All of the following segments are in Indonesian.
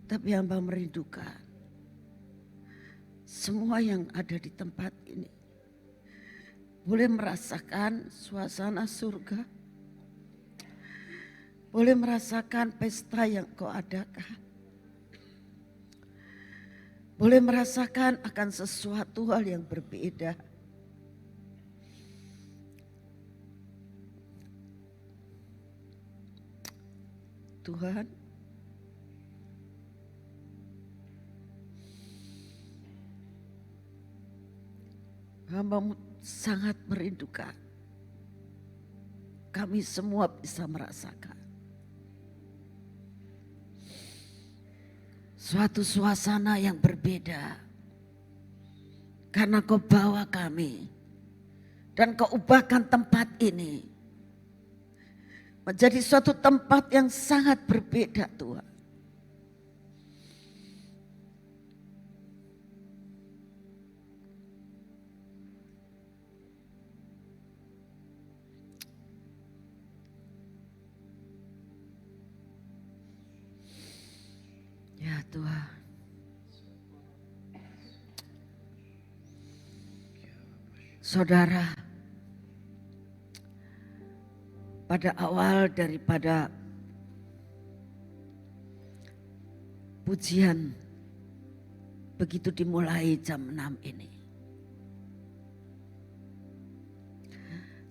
Tapi hamba merindukan semua yang ada di tempat ini boleh merasakan suasana surga, boleh merasakan pesta yang kau adakan, boleh merasakan akan sesuatu hal yang berbeda. Tuhan, hamba-Mu sangat merindukan kami semua bisa merasakan suatu suasana yang berbeda. Karena kau bawa kami dan kau ubahkan tempat ini menjadi suatu tempat yang sangat berbeda Tuhan. Ya Tuhan. Saudara, pada awal daripada pujian begitu dimulai jam 6 ini,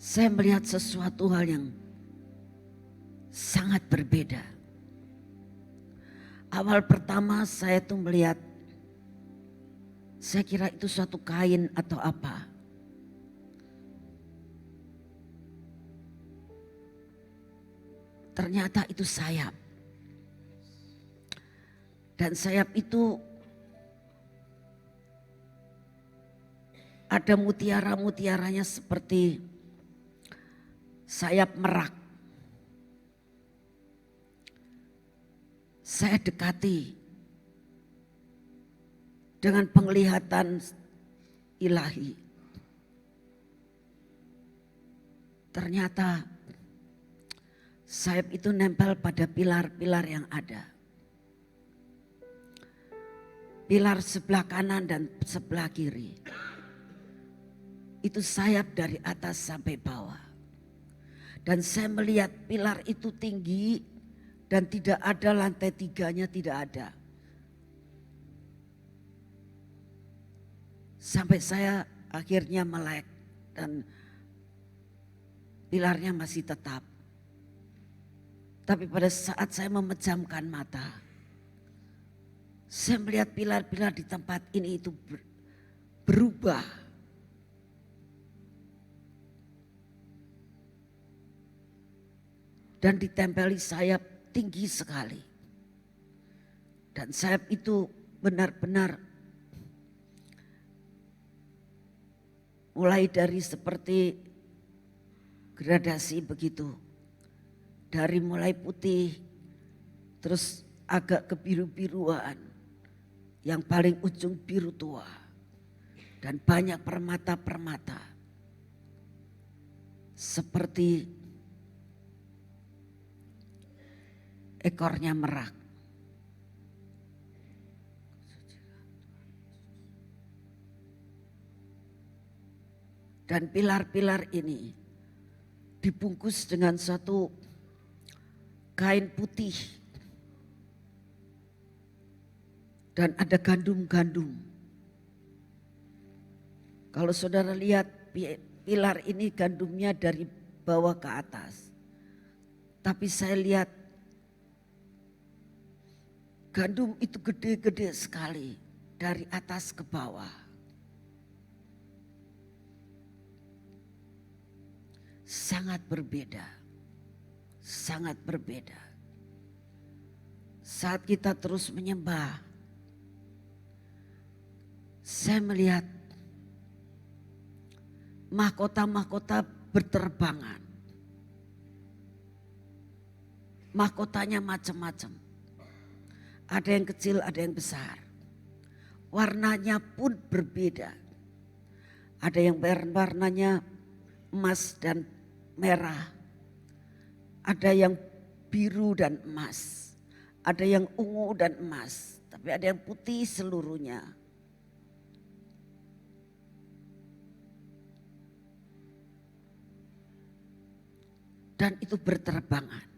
saya melihat sesuatu hal yang sangat berbeda. Awal pertama saya tuh melihat, saya kira itu suatu kain atau apa. Ternyata itu sayap. Dan sayap itu ada mutiara-mutiaranya seperti sayap merak. Saya dekati dengan penglihatan ilahi. Ternyata sayap itu nempel pada pilar-pilar yang ada. Pilar sebelah kanan dan sebelah kiri. Itu sayap dari atas sampai bawah. Dan saya melihat pilar itu tinggi dan tidak ada lantai 3-nya, tidak ada. Sampai saya akhirnya melek dan pilarnya masih tetap. Tapi pada saat saya memejamkan mata, saya melihat pilar-pilar di tempat ini itu berubah. Dan ditempeli sayap tinggi sekali. Dan sayap itu benar-benar mulai dari seperti gradasi begitu. Dari mulai putih terus agak kebiru-biruan. Yang paling ujung biru tua. Dan banyak permata-permata. Seperti ekornya merak. Dan pilar-pilar ini dibungkus dengan satu kain putih. Dan ada gandum-gandum. Kalau saudara lihat pilar ini gandumnya dari bawah ke atas. Tapi saya lihat gandum itu gede-gede sekali dari atas ke bawah. Sangat berbeda. Sangat berbeda. Saat kita terus menyembah, saya melihat mahkota-mahkota berterbangan. Mahkotanya macam-macam. Ada yang kecil, ada yang besar. Warnanya pun berbeda. Ada yang warnanya emas dan merah. Ada yang biru dan emas. Ada yang ungu dan emas, tapi ada yang putih seluruhnya. Dan itu berterbangan.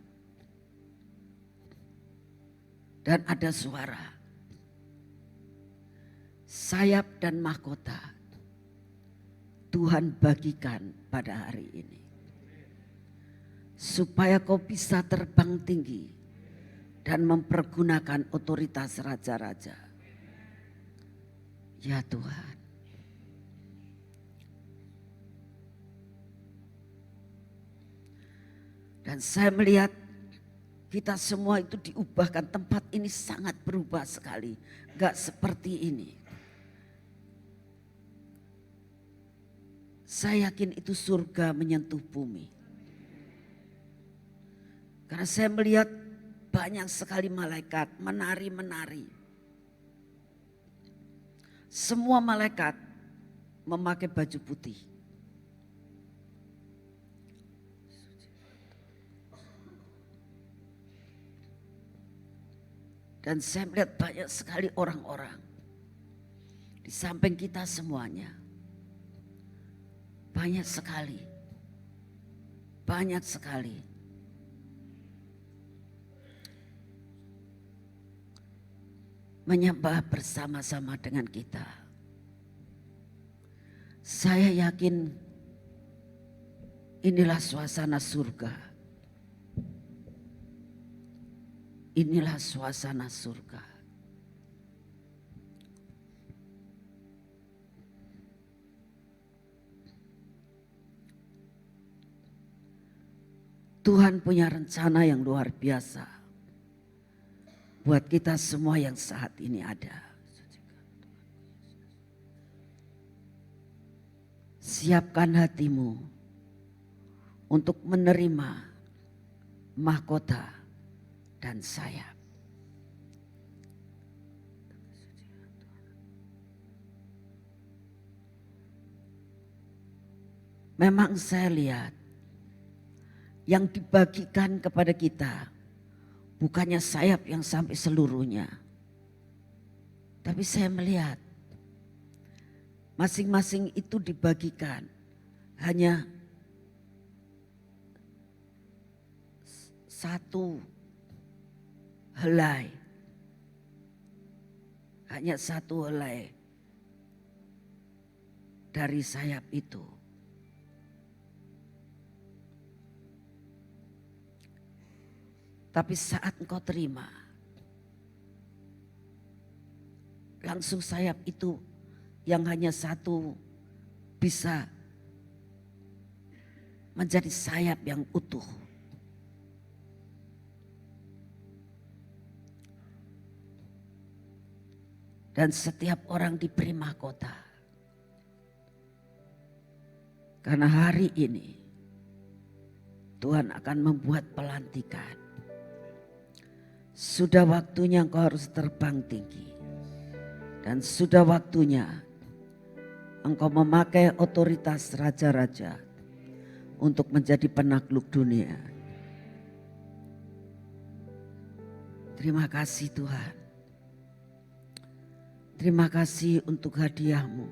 Dan ada suara. Sayap dan mahkota Tuhan bagikan pada hari ini. Supaya kau bisa terbang tinggi dan mempergunakan otoritas raja-raja. Ya Tuhan. Dan saya melihat kita semua itu diubahkan, tempat ini sangat berubah sekali. Gak seperti ini. Saya yakin itu surga menyentuh bumi. Karena saya melihat banyak sekali malaikat menari-menari. Semua malaikat memakai baju putih. Dan saya melihat banyak sekali orang-orang di samping kita semuanya. Banyak sekali. Banyak sekali. Menyembah bersama-sama dengan kita. Saya yakin inilah suasana surga. Inilah suasana surga. Tuhan punya rencana yang luar biasa buat kita semua yang saat ini ada. Siapkan hatimu untuk menerima mahkota dan sayap. Memang saya lihat yang dibagikan kepada kita bukannya sayap yang sampai seluruhnya. Tapi saya melihat masing-masing itu dibagikan hanya satu helai. Hanya satu helai dari sayap itu. Tapi saat engkau terima, langsung sayap itu yang hanya satu bisa menjadi sayap yang utuh. Dan setiap orang diberi mahkota. Karena hari ini Tuhan akan membuat pelantikan. Sudah waktunya engkau harus terbang tinggi. Dan sudah waktunya engkau memakai otoritas raja-raja untuk menjadi penakluk dunia. Terima kasih Tuhan. Terima kasih untuk hadiahmu.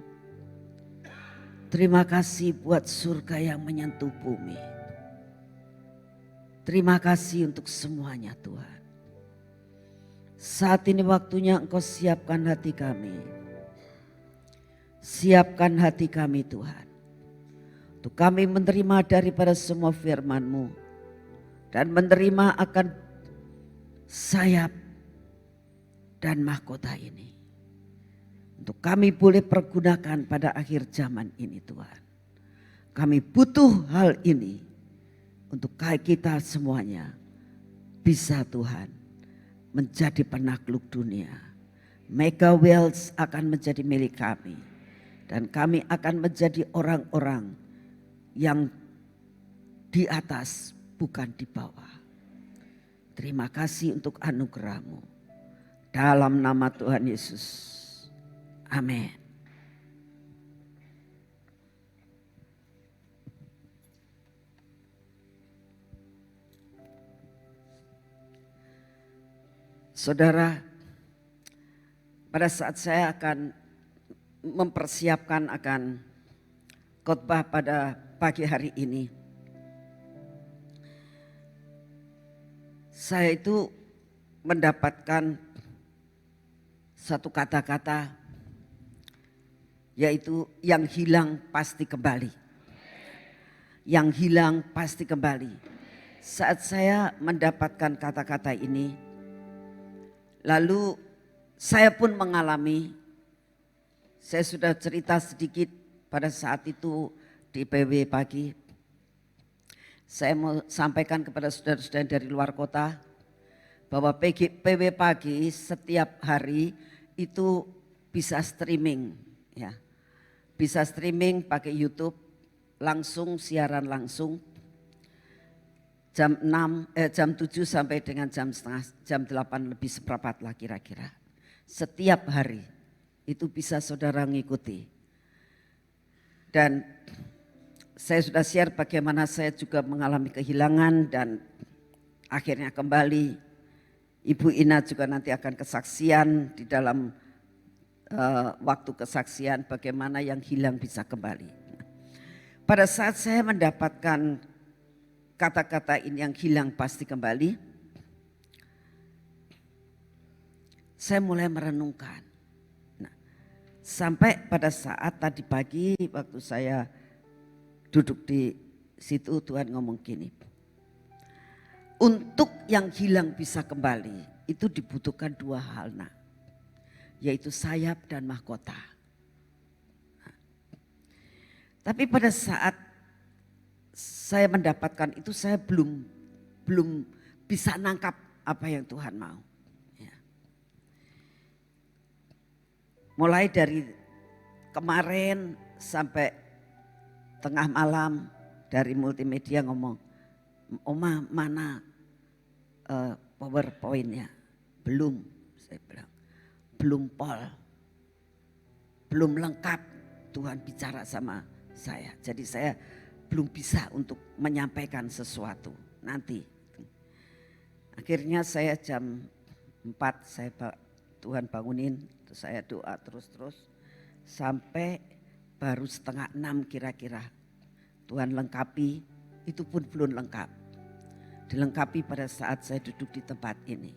Terima kasih buat surga yang menyentuh bumi. Terima kasih untuk semuanya Tuhan. Saat ini waktunya engkau siapkan hati kami. Siapkan hati kami Tuhan. Untuk kami menerima daripada semua firman-Mu. Dan menerima akan sayap dan mahkota ini. Untuk kami boleh pergunakan pada akhir zaman ini Tuhan. Kami butuh hal ini. Untuk kita semuanya bisa Tuhan menjadi penakluk dunia. Mega Wealth akan menjadi milik kami. Dan kami akan menjadi orang-orang yang di atas bukan di bawah. Terima kasih untuk anugerah-Mu. Dalam nama Tuhan Yesus. Amin. Saudara, pada saat saya akan mempersiapkan akan khotbah pada pagi hari ini, saya itu mendapatkan satu kata-kata, yaitu yang hilang pasti kembali. Yang hilang pasti kembali. Saat saya mendapatkan kata-kata ini, lalu saya pun mengalami, saya sudah cerita sedikit pada saat itu di PW pagi. Saya mau sampaikan kepada saudara-saudara dari luar kota bahwa PW pagi setiap hari itu bisa streaming, ya, bisa streaming pakai YouTube, langsung siaran langsung jam 7 sampai dengan jam 8 lebih seperempat lah kira-kira. Setiap hari itu bisa saudara ngikuti. Dan saya sudah share bagaimana saya juga mengalami kehilangan dan akhirnya kembali. Ibu Ina juga nanti akan kesaksian di dalam waktu kesaksian bagaimana yang hilang bisa kembali. Pada saat saya mendapatkan kata-kata ini yang hilang pasti kembali, saya mulai merenungkan. Nah, sampai pada saat tadi pagi waktu saya duduk di situ, Tuhan ngomong gini, untuk yang hilang bisa kembali itu dibutuhkan dua hal, nak, yaitu sayap dan mahkota. Nah, tapi pada saat saya mendapatkan itu saya belum bisa nangkap apa yang Tuhan mau. Ya. Mulai dari kemarin sampai tengah malam dari multimedia ngomong, Oma mana PowerPoint-nya? Belum, saya bilang. Belum pol, belum lengkap, Tuhan bicara sama saya. Jadi saya belum bisa untuk menyampaikan sesuatu nanti. Akhirnya saya jam 4 Tuhan bangunin, terus saya doa terus sampai baru setengah 6 kira-kira. Tuhan lengkapi, itu pun belum lengkap. Dilengkapi pada saat saya duduk di tempat ini.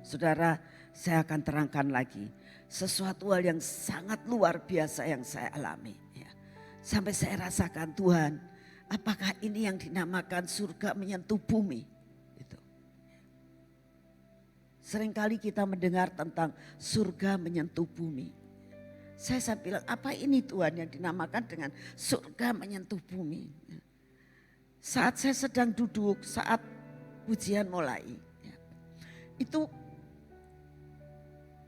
Saudara, saya akan terangkan lagi sesuatu hal yang sangat luar biasa yang saya alami. Ya. Sampai saya rasakan, Tuhan, apakah ini yang dinamakan surga menyentuh bumi? Itu. Seringkali kita mendengar tentang surga menyentuh bumi. Saya bilang, apa ini Tuhan yang dinamakan dengan surga menyentuh bumi? Saat saya sedang duduk, saat pujian mulai, ya, itu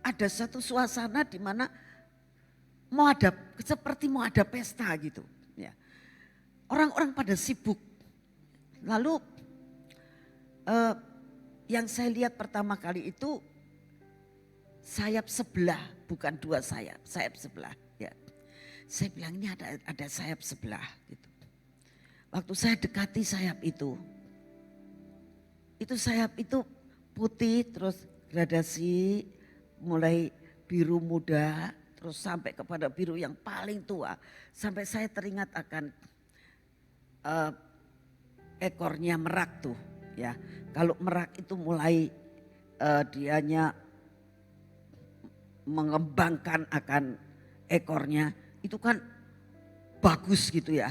ada satu suasana di mana seperti mau ada pesta gitu. Ya. Orang-orang pada sibuk. Lalu yang saya lihat pertama kali itu sayap sebelah, bukan dua sayap, sayap sebelah. Ya. Saya bilang ini ada sayap sebelah. Gitu. Waktu saya dekati sayap itu sayap itu putih terus gradasi mulai biru muda terus sampai kepada biru yang paling tua. Sampai saya teringat akan ekornya merak tuh ya. Kalau merak itu mulai dianya mengembangkan akan ekornya itu kan bagus gitu ya.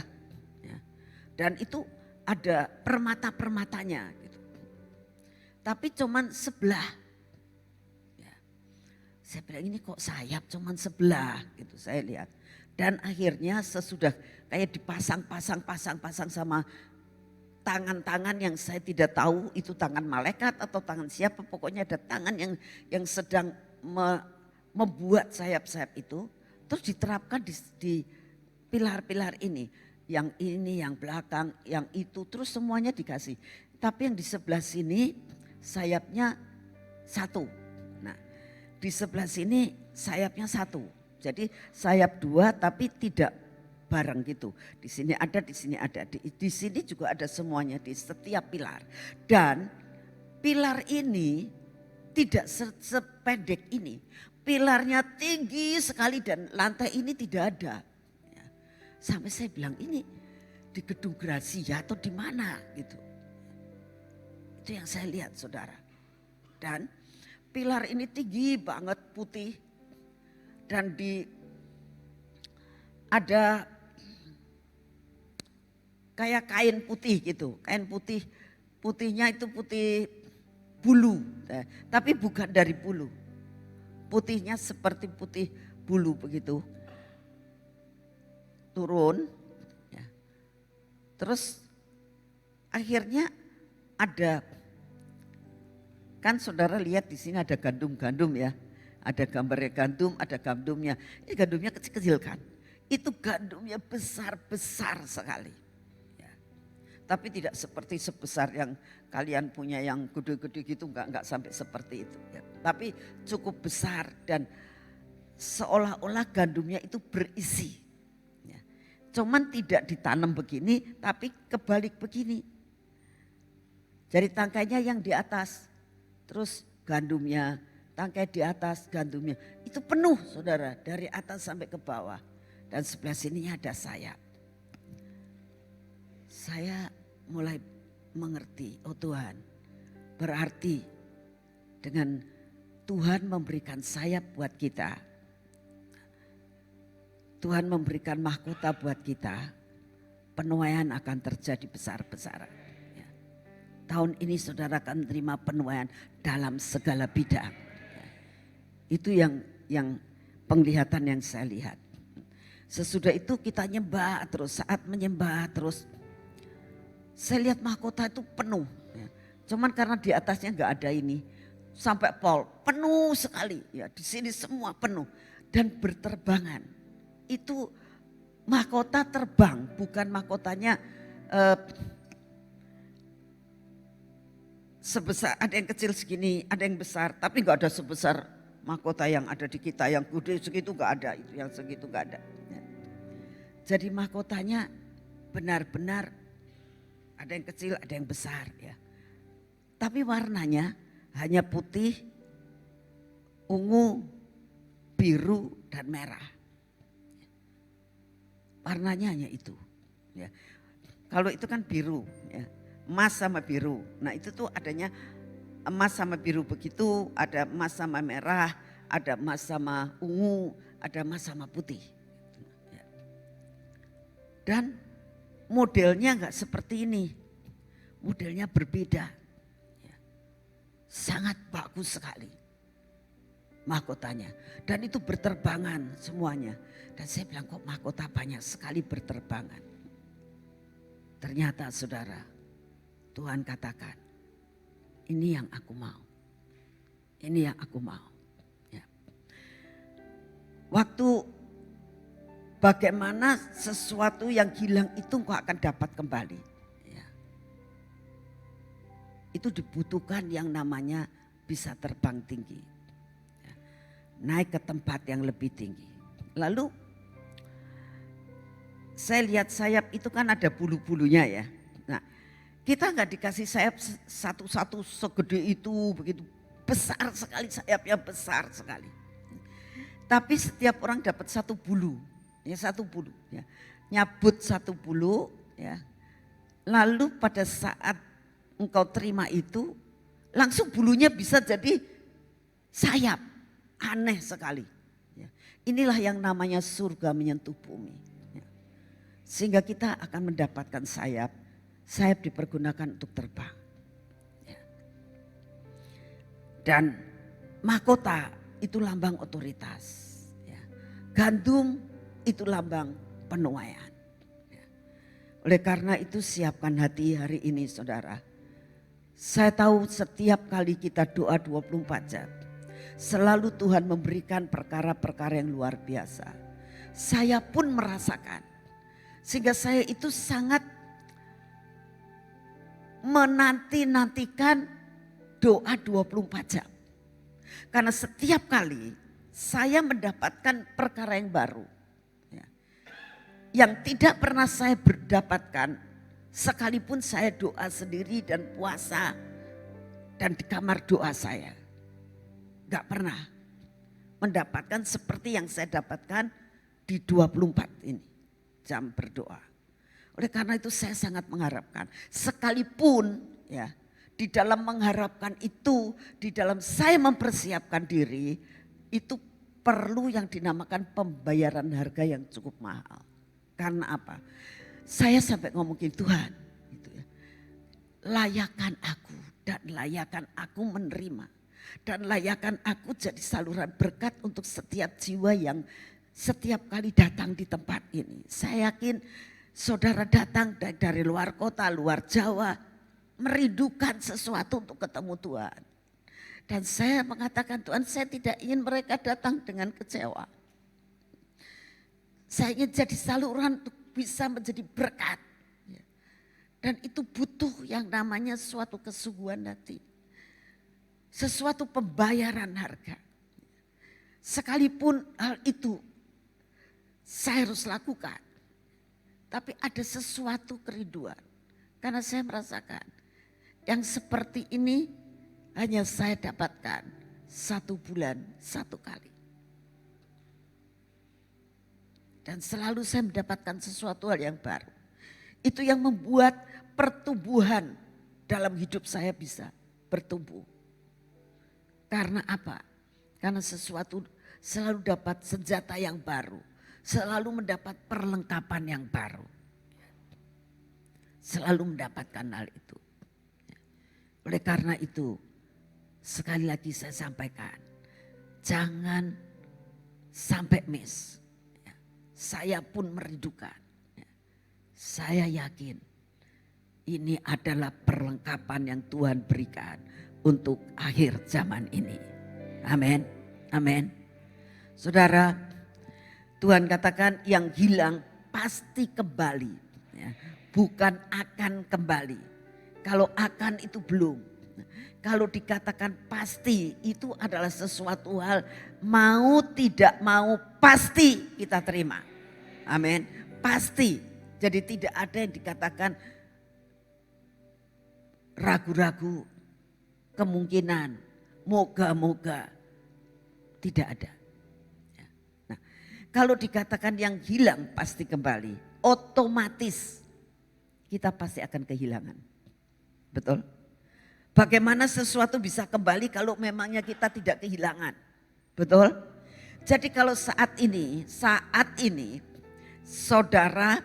Dan itu ada permata-permatanya gitu. Tapi cuman sebelah. Ya. Saya bilang ini kok sayap cuman sebelah gitu saya lihat. Dan akhirnya sesudah kayak dipasang sama tangan-tangan yang saya tidak tahu itu tangan malaikat atau tangan siapa. Pokoknya ada tangan yang sedang membuat sayap-sayap itu. Terus diterapkan di pilar-pilar ini. Yang ini, yang belakang, yang itu, terus semuanya dikasih. Tapi yang di sebelah sini sayapnya satu. Nah, di sebelah sini sayapnya satu. Jadi sayap dua tapi tidak bareng gitu. Di sini ada, di sini ada. Di sini juga ada semuanya di setiap pilar. Dan pilar ini tidak sependek ini. Pilarnya tinggi sekali dan lantai ini tidak ada. Ya. Sampai saya bilang ini di gedung Gracia atau di mana gitu. Itu yang saya lihat saudara. Dan pilar ini tinggi banget putih. Dan ada kayak kain putih gitu. Kain putihnya itu putih bulu. Tapi bukan dari bulu. Putihnya seperti putih bulu begitu. Turun. Ya. Terus akhirnya ada, kan saudara lihat di sini ada gandum-gandum ya. Ada gambarnya gandum, ada gandumnya. Ini gandumnya kecil-kecil kan. Itu gandumnya besar-besar sekali. Ya. Tapi tidak seperti sebesar yang kalian punya yang gede-gede gitu, enggak sampai seperti itu. Ya. Tapi cukup besar dan seolah-olah gandumnya itu berisi. Ya. Cuman tidak ditanam begini, tapi kebalik begini. Jadi tangkainya yang di atas, terus gandumnya, tangkai di atas, gandumnya. Itu penuh saudara, dari atas sampai ke bawah. Dan sebelah sininya ada sayap. Saya mulai mengerti, oh Tuhan, berarti dengan Tuhan memberikan sayap buat kita. Tuhan memberikan mahkota buat kita, penuaian akan terjadi besar-besaran. Ya. Tahun ini saudara akan menerima penuaian dalam segala bidang. Ya. Itu yang penglihatan yang saya lihat. Sesudah itu kita nyembah terus, saat menyembah terus. Saya lihat mahkota itu penuh. Ya. Cuman karena di atasnya nggak ada ini. Sampai pol penuh sekali. Ya, di sini semua penuh. Dan berterbangan. Itu mahkota terbang. Bukan mahkotanya sebesar. Ada yang kecil segini, ada yang besar. Tapi nggak ada sebesar mahkota yang ada di kita. Yang gede segitu nggak ada. Yang segitu nggak ada. Ya. Jadi mahkotanya benar-benar ada yang kecil, ada yang besar ya. Tapi warnanya hanya putih, ungu, biru dan merah. Warnanya hanya itu. Ya. Kalau itu kan biru, ya. Emas sama biru. Nah itu tuh adanya emas sama biru begitu, ada emas sama merah, ada emas sama ungu, ada emas sama putih. Ya. Dan modelnya enggak seperti ini, modelnya berbeda, ya. Sangat bagus sekali mahkotanya. Dan itu berterbangan semuanya. Dan saya bilang kok mahkota banyak sekali berterbangan. Ternyata saudara, Tuhan katakan, ini yang aku mau. Ini yang aku mau. Ya. Waktu bagaimana sesuatu yang hilang itu kau akan dapat kembali. Ya. Itu dibutuhkan yang namanya bisa terbang tinggi. Ya. Naik ke tempat yang lebih tinggi. Lalu saya lihat sayap itu kan ada bulu-bulunya ya. Nah kita nggak dikasih sayap satu-satu segede itu begitu. Besar sekali sayapnya, besar sekali. Tapi setiap orang dapat satu bulu. Ya satu bulu ya. Nyabut satu bulu ya. Lalu pada saat engkau terima itu langsung bulunya bisa jadi sayap. Aneh sekali ya. Inilah yang namanya surga menyentuh bumi ya. Sehingga kita akan mendapatkan sayap. Sayap dipergunakan untuk terbang ya. Dan mahkota itu lambang otoritas ya. Gandum itu lambang penuaian. Oleh karena itu siapkan hati hari ini saudara. Saya tahu setiap kali kita doa 24 jam. Selalu Tuhan memberikan perkara-perkara yang luar biasa. Saya pun merasakan. Sehingga saya itu sangat menanti-nantikan doa 24 jam. Karena setiap kali saya mendapatkan perkara yang baru. Yang tidak pernah saya berdapatkan sekalipun saya doa sendiri dan puasa dan di kamar doa saya. Gak pernah mendapatkan seperti yang saya dapatkan di 24 ini jam berdoa. Oleh karena itu saya sangat mengharapkan, sekalipun ya di dalam mengharapkan itu, di dalam saya mempersiapkan diri, itu perlu yang dinamakan pembayaran harga yang cukup mahal. Karena apa? Saya sampai ngomongin Tuhan, gitu ya, layakan aku dan layakan aku menerima. Dan layakan aku jadi saluran berkat untuk setiap jiwa yang setiap kali datang di tempat ini. Saya yakin saudara datang dari luar kota, luar Jawa, merindukan sesuatu untuk ketemu Tuhan. Dan saya mengatakan, Tuhan, saya tidak ingin mereka datang dengan kecewa. Saya ingin jadi saluran untuk bisa menjadi berkat. Dan itu butuh yang namanya suatu kesungguhan hati. Sesuatu pembayaran harga. Sekalipun hal itu saya harus lakukan. Tapi ada sesuatu kerinduan. Karena saya merasakan yang seperti ini hanya saya dapatkan 1 bulan 1 kali. Dan selalu saya mendapatkan sesuatu hal yang baru. Itu yang membuat pertumbuhan dalam hidup saya bisa bertumbuh. Karena apa? Karena sesuatu selalu dapat senjata yang baru. Selalu mendapat perlengkapan yang baru. Selalu mendapatkan hal itu. Oleh karena itu, sekali lagi saya sampaikan, jangan sampai miss. Saya pun merindukan. Saya yakin ini adalah perlengkapan yang Tuhan berikan untuk akhir zaman ini. Amin. Amin. Saudara, Tuhan katakan yang hilang pasti kembali. Bukan akan kembali. Kalau akan itu belum. Kalau dikatakan pasti itu adalah sesuatu hal mau tidak mau pasti kita terima. Amin. Pasti. Jadi tidak ada yang dikatakan ragu-ragu, kemungkinan, moga-moga. Tidak ada. Nah, kalau dikatakan yang hilang pasti kembali, otomatis kita pasti akan kehilangan. Betul? Bagaimana sesuatu bisa kembali kalau memangnya kita tidak kehilangan? Betul? Jadi kalau saat ini saudara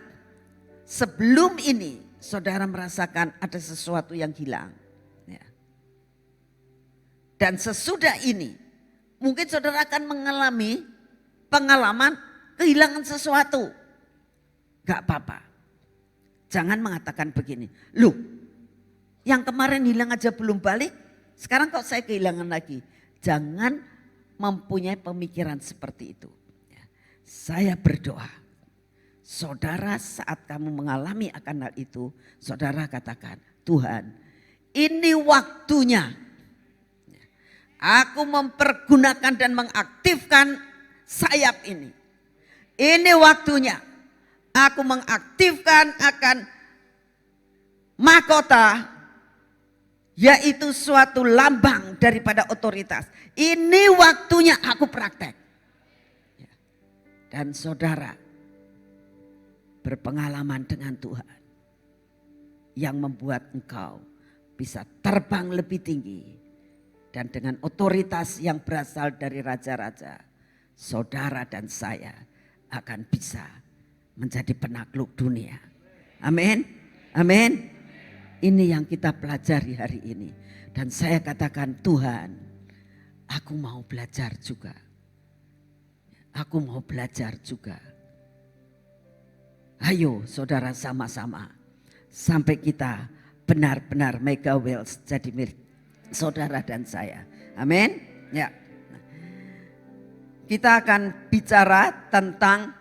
sebelum ini saudara merasakan ada sesuatu yang hilang. Ya. Dan sesudah ini mungkin saudara akan mengalami pengalaman kehilangan sesuatu. Gak apa-apa. Jangan mengatakan begini, loh yang kemarin hilang aja belum balik, sekarang kok saya kehilangan lagi. Jangan mempunyai pemikiran seperti itu. Saya berdoa, saudara saat kamu mengalami akan hal itu, saudara katakan, Tuhan ini waktunya. Aku mempergunakan dan mengaktifkan sayap ini. Ini waktunya. Aku mengaktifkan akan mahkota, yaitu suatu lambang daripada otoritas. Ini waktunya aku praktek. Dan saudara berpengalaman dengan Tuhan yang membuat engkau bisa terbang lebih tinggi. Dan dengan otoritas yang berasal dari raja-raja, saudara dan saya akan bisa menjadi penakluk dunia. Amin. Amin. Ini yang kita pelajari hari ini. Dan saya katakan, Tuhan, aku mau belajar juga. Aku mau belajar juga. Ayo saudara sama-sama. Sampai kita benar-benar mega wealth jadi milik saudara dan saya. Amin. Ya. Kita akan bicara tentang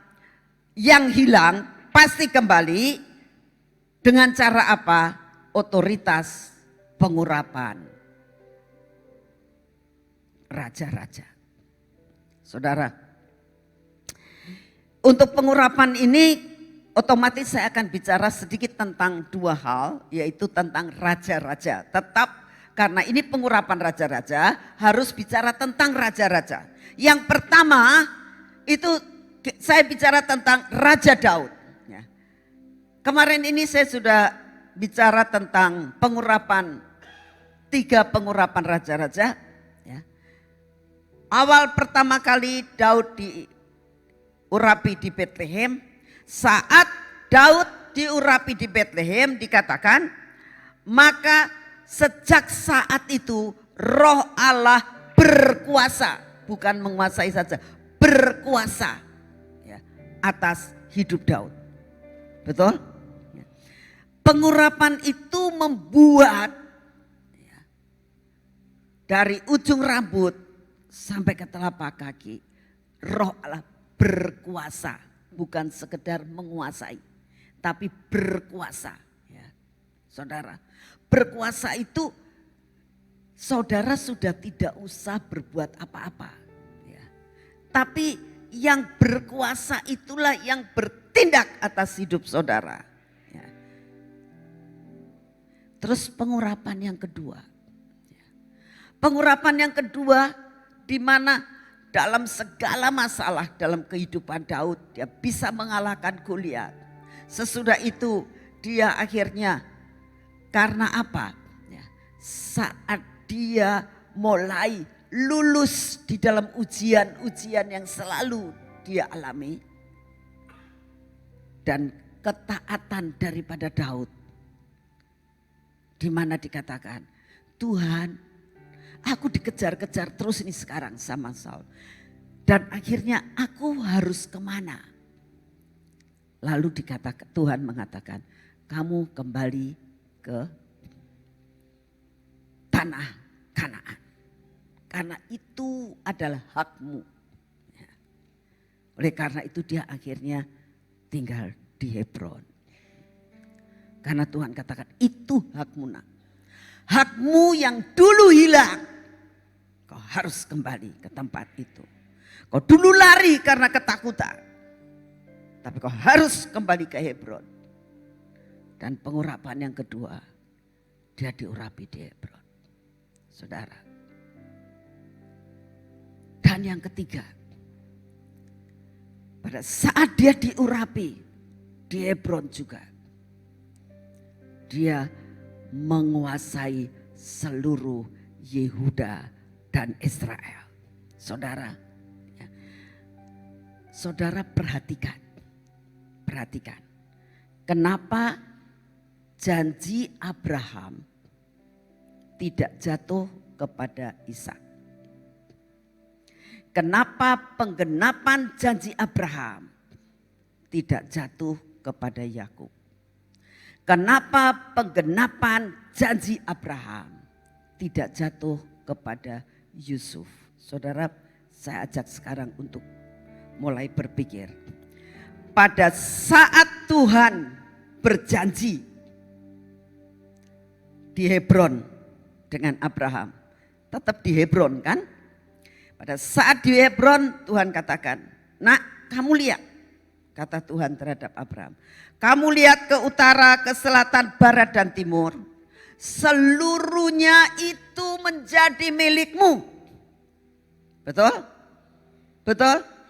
yang hilang pasti kembali dengan cara apa? Otoritas pengurapan raja-raja. Saudara, untuk pengurapan ini otomatis saya akan bicara sedikit tentang 2 hal, yaitu tentang raja-raja. Tetap karena ini pengurapan raja-raja, harus bicara tentang raja-raja. Yang pertama itu saya bicara tentang Raja Daud. Ya. Kemarin ini saya sudah bicara tentang pengurapan, 3 pengurapan raja-raja. Ya. Awal pertama kali Daud diurapi di Betlehem. Saat Daud diurapi di Betlehem dikatakan, maka sejak saat itu Roh Allah berkuasa, bukan menguasai saja, berkuasa ya, atas hidup Daud. Betul? Ya. Pengurapan itu membuat ya, dari ujung rambut sampai ke telapak kaki, Roh Allah berkuasa, bukan sekedar menguasai, tapi berkuasa. Ya. Saudara, berkuasa itu saudara sudah tidak usah berbuat apa-apa. Ya. Tapi yang berkuasa itulah yang bertindak atas hidup saudara. Ya. Terus pengurapan yang kedua. Ya. Pengurapan yang kedua di mana dalam segala masalah dalam kehidupan Daud dia bisa mengalahkan Goliat. Sesudah itu dia akhirnya karena apa? Ya, saat dia mulai lulus di dalam ujian-ujian yang selalu dia alami. Dan ketaatan daripada Daud. Di mana dikatakan, Tuhan aku dikejar-kejar terus ini sekarang sama Saul. Dan akhirnya aku harus kemana? Lalu dikatakan, Tuhan mengatakan, kamu kembali ke tanah Kanaan. Karena itu adalah hakmu. Ya. Oleh karena itu dia akhirnya tinggal di Hebron. Karena Tuhan katakan itu hakmu nak. Hakmu yang dulu hilang. Kau harus kembali ke tempat itu. Kau dulu lari karena ketakutan. Tapi kau harus kembali ke Hebron. Dan pengurapan yang kedua, dia diurapi di Hebron. Saudara. Dan yang ketiga, pada saat dia diurapi di Hebron juga, dia menguasai seluruh Yehuda dan Israel. Saudara, ya. Saudara perhatikan. Kenapa janji Abraham tidak jatuh kepada Ishak? Kenapa penggenapan janji Abraham tidak jatuh kepada Yakub? Kenapa penggenapan janji Abraham tidak jatuh kepada Yusuf? Saudara, saya ajak sekarang untuk mulai berpikir. Pada saat Tuhan berjanji di Hebron dengan Abraham. Tetap di Hebron kan? Pada saat di Hebron Tuhan katakan, nak kamu lihat, kata Tuhan terhadap Abraham. Kamu lihat ke utara, ke selatan, barat dan timur. Seluruhnya itu menjadi milikmu. Betul? Betul?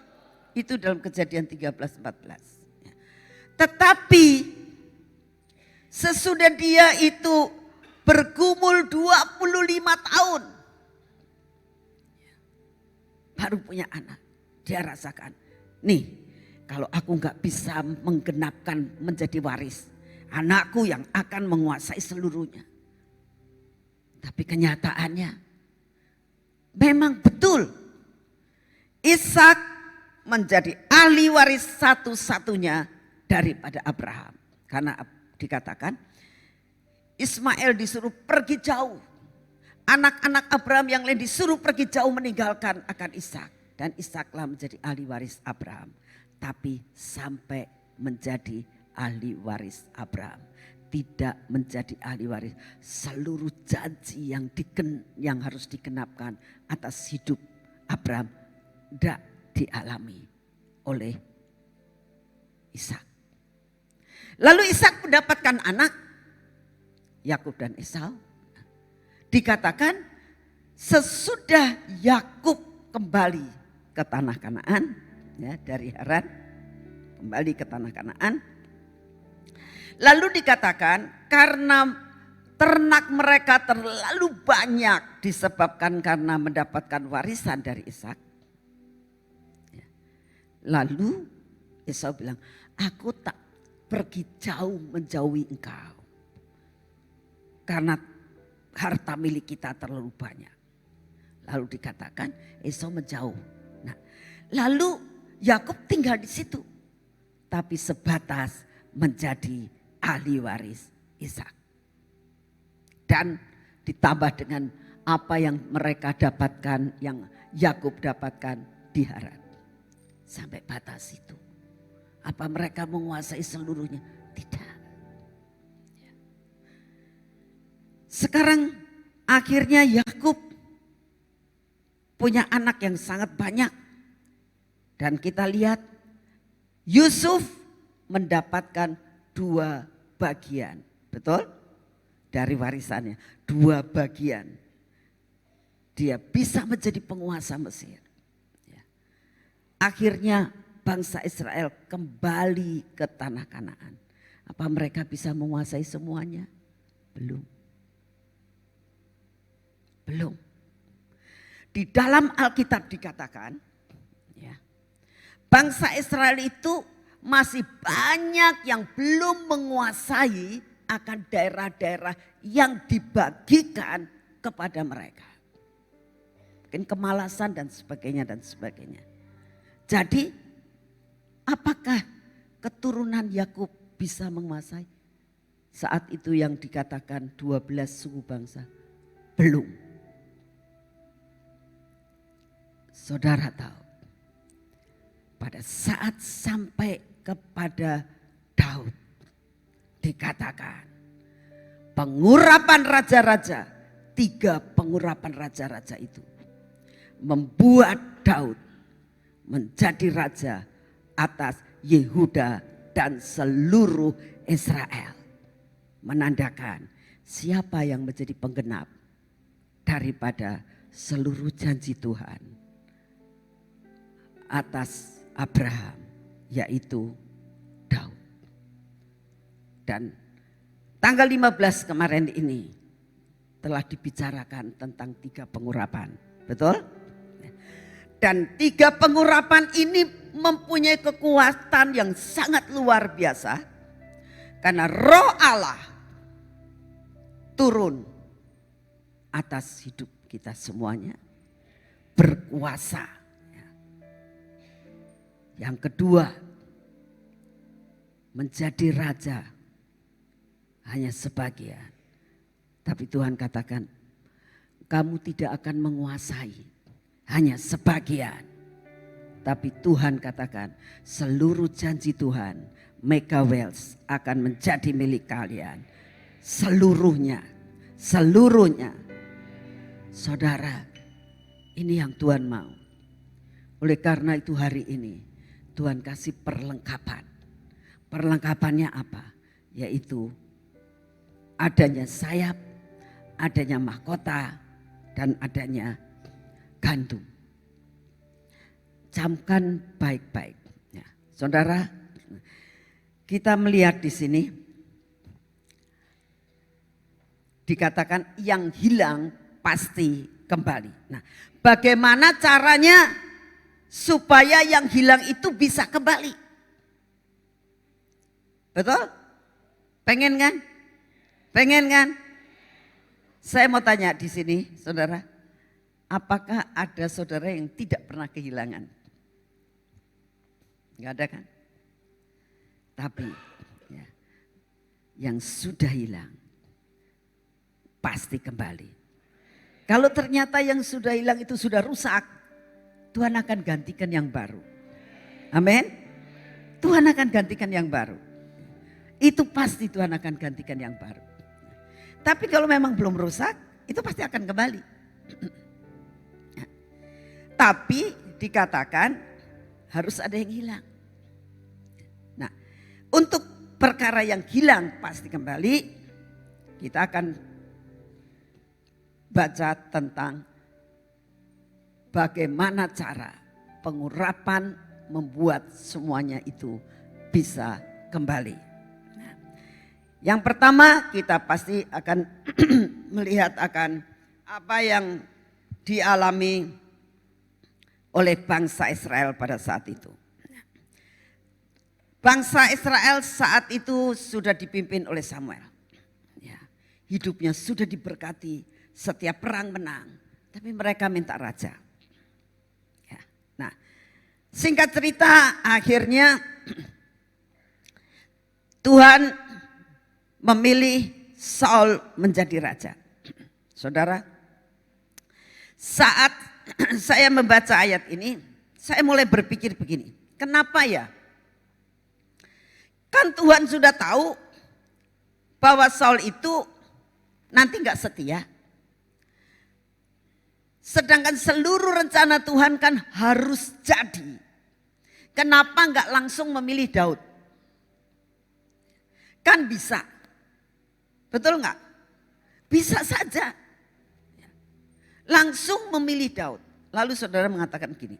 Itu dalam Kejadian 13-14. Tetapi sesudah dia itu bergumul 25 tahun. Baru punya anak. Dia rasakan, nih kalau aku gak bisa menggenapkan menjadi waris. Anakku yang akan menguasai seluruhnya. Tapi kenyataannya memang betul. Ishak menjadi ahli waris satu-satunya daripada Abraham. Karena dikatakan Ismail disuruh pergi jauh. Anak-anak Abraham yang lain disuruh pergi jauh meninggalkan akan Ishak. Dan Ishaklah menjadi ahli waris Abraham. Tapi sampai menjadi ahli waris Abraham. Tidak menjadi ahli waris. Seluruh janji yang harus digenapkan atas hidup Abraham tidak dialami oleh Ishak. Lalu Ishak mendapatkan anak Yakub dan Esau. dikatakan sesudah Yakub kembali ke tanah Kanaan, ya, dari Haran kembali ke tanah Kanaan. Lalu dikatakan karena ternak mereka terlalu banyak disebabkan karena mendapatkan warisan dari Ishak. Lalu Esau bilang, aku tak pergi jauh menjauhi engkau. Karena harta milik kita terlalu banyak. Lalu dikatakan Esau menjauh. Nah, lalu Yakub tinggal di situ. Tapi sebatas menjadi ahli waris Ishak. Dan ditambah dengan apa yang mereka dapatkan, yang Yakub dapatkan di Haran. Sampai batas itu. Apa mereka menguasai seluruhnya? Tidak. Sekarang akhirnya Yakub punya anak yang sangat banyak. Dan kita lihat Yusuf mendapatkan 2 bagian. Betul? Dari warisannya. 2 bagian. Dia bisa menjadi penguasa Mesir. Akhirnya bangsa Israel kembali ke tanah Kanaan. Apa mereka bisa menguasai semuanya? Belum. Belum. Di dalam Alkitab dikatakan, ya, bangsa Israel itu masih banyak yang belum menguasai akan daerah-daerah yang dibagikan kepada mereka. Mungkin kemalasan dan sebagainya dan sebagainya. Jadi apakah keturunan Yakub bisa menguasai? Saat itu yang dikatakan 12 suku bangsa. Belum. Saudara tahu, pada saat sampai kepada Daud dikatakan pengurapan raja-raja, 3 pengurapan raja-raja itu membuat Daud menjadi raja atas Yehuda dan seluruh Israel. Menandakan siapa yang menjadi penggenap daripada seluruh janji Tuhan atas Abraham, yaitu Daud. Dan tanggal 15 kemarin ini telah dibicarakan tentang 3 pengurapan. Betul? Dan 3 pengurapan ini mempunyai kekuatan yang sangat luar biasa. Karena Roh Allah turun atas hidup kita semuanya. Berkuasa. Yang kedua, menjadi raja hanya sebagian. Tapi Tuhan katakan, kamu tidak akan menguasai hanya sebagian. Tapi Tuhan katakan seluruh janji Tuhan, mega wealth akan menjadi milik kalian. Seluruhnya, seluruhnya. Saudara, ini yang Tuhan mau. Oleh karena itu hari ini Tuhan kasih perlengkapan. Perlengkapannya apa? Yaitu adanya sayap, adanya mahkota, dan adanya gandum. Camkan baik-baik. Ya, saudara, kita melihat di sini dikatakan yang hilang pasti kembali. Nah, bagaimana caranya supaya yang hilang itu bisa kembali? Betul? Pengen kan? Pengen kan? Saya mau tanya di sini, saudara. Apakah ada saudara yang tidak pernah kehilangan? Enggak ada kan? Tapi ya, yang sudah hilang pasti kembali. Kalau ternyata yang sudah hilang itu sudah rusak, Tuhan akan gantikan yang baru. Amin. Tuhan akan gantikan yang baru. Itu pasti Tuhan akan gantikan yang baru. Tapi kalau memang belum rusak, itu pasti akan kembali. Tapi dikatakan harus ada yang hilang. Nah, untuk perkara yang hilang pasti kembali, kita akan baca tentang bagaimana cara pengurapan membuat semuanya itu bisa kembali. Nah, yang pertama kita pasti akan melihat akan apa yang dialami oleh bangsa Israel pada saat itu. Bangsa Israel saat itu sudah dipimpin oleh Samuel. Ya, hidupnya sudah diberkati, setiap perang menang, tapi mereka minta raja. Ya, nah, singkat cerita akhirnya Tuhan memilih Saul menjadi raja. Saudara, saat saya membaca ayat ini, saya mulai berpikir begini, kenapa ya? Kan Tuhan sudah tahu bahwa Saul itu nanti gak setia. Sedangkan seluruh rencana Tuhan kan harus jadi. Kenapa gak langsung memilih Daud? Kan bisa. Betul gak? Bisa saja. Langsung memilih Daud. Lalu saudara mengatakan gini.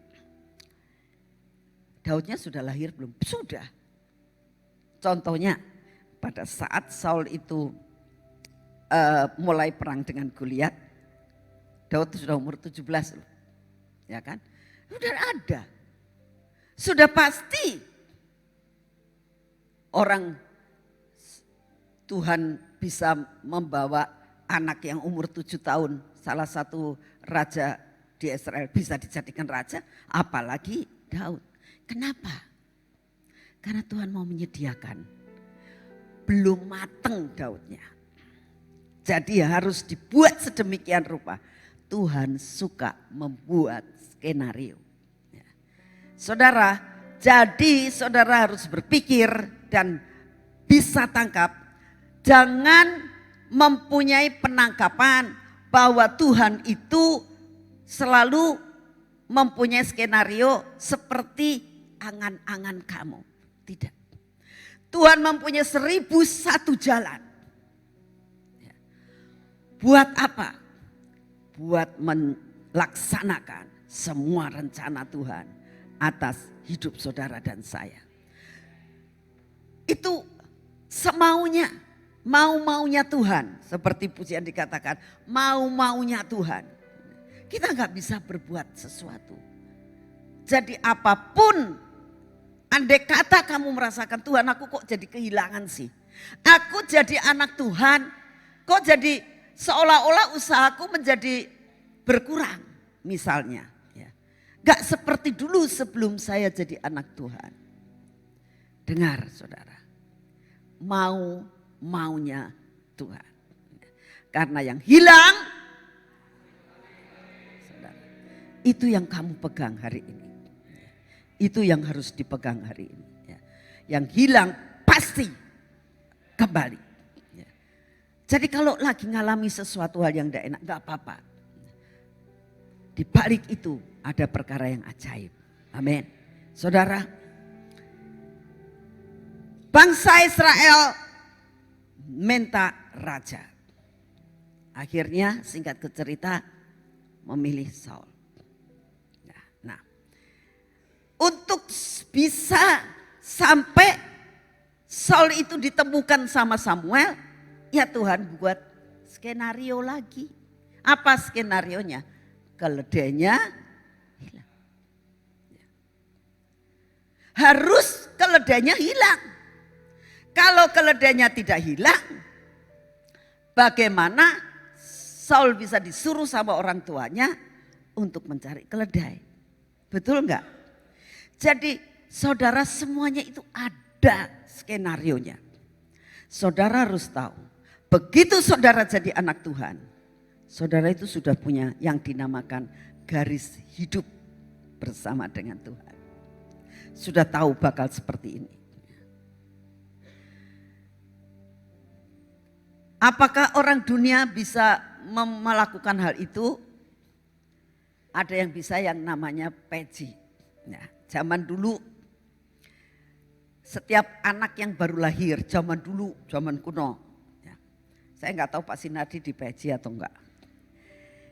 Daudnya sudah lahir belum? Sudah. Contohnya pada saat Saul itu mulai perang dengan Goliat, Daud sudah umur 17 loh. Ya kan? Sudah ada. Sudah pasti orang Tuhan bisa membawa anak yang umur 7 tahun, salah satu raja di Israel bisa dijadikan raja, apalagi Daud. Kenapa? Karena Tuhan mau menyediakan. Belum mateng Daudnya. Jadi harus dibuat sedemikian rupa. Tuhan suka membuat skenario. Ya. Saudara, jadi saudara harus berpikir dan bisa tangkap. Jangan mempunyai penangkapan bahwa Tuhan itu selalu mempunyai skenario seperti angan-angan kamu. Tidak. Tuhan mempunyai 1001 jalan. Buat apa? Buat melaksanakan semua rencana Tuhan atas hidup saudara dan saya. Itu semaunya, mau-maunya Tuhan. Seperti pujian dikatakan, mau-maunya Tuhan. Kita gak bisa berbuat sesuatu. Jadi apapun, andai kata kamu merasakan Tuhan, aku kok jadi kehilangan sih. Aku jadi anak Tuhan, kok jadi seolah-olah usahaku menjadi berkurang misalnya. Ya. Gak seperti dulu sebelum saya jadi anak Tuhan. Dengar saudara, maunya Tuhan. Karena yang hilang, saudara, itu yang kamu pegang hari ini. Itu yang harus dipegang hari ini. Ya. Yang hilang pasti kembali. Ya. Jadi kalau lagi ngalami sesuatu hal yang tidak enak, gak apa-apa. Di balik itu ada perkara yang ajaib. Amin. Saudara, bangsa Israel minta raja. Akhirnya singkat cerita memilih Saul. Untuk bisa sampai Saul itu ditemukan sama Samuel, ya Tuhan buat skenario lagi. Apa skenarionya? Keledainya hilang. Harus keledainya hilang. Kalau keledainya tidak hilang, bagaimana Saul bisa disuruh sama orang tuanya untuk mencari keledai? Betul enggak? Jadi saudara semuanya itu ada skenarionya. Saudara harus tahu, begitu saudara jadi anak Tuhan, saudara itu sudah punya yang dinamakan garis hidup bersama dengan Tuhan. Sudah tahu bakal seperti ini. Apakah orang dunia bisa melakukan hal itu? Ada yang bisa yang namanya peci. Nah, zaman dulu setiap anak yang baru lahir, zaman dulu, zaman kuno. Ya. Saya nggak tahu Pak Sinardi di peci atau enggak.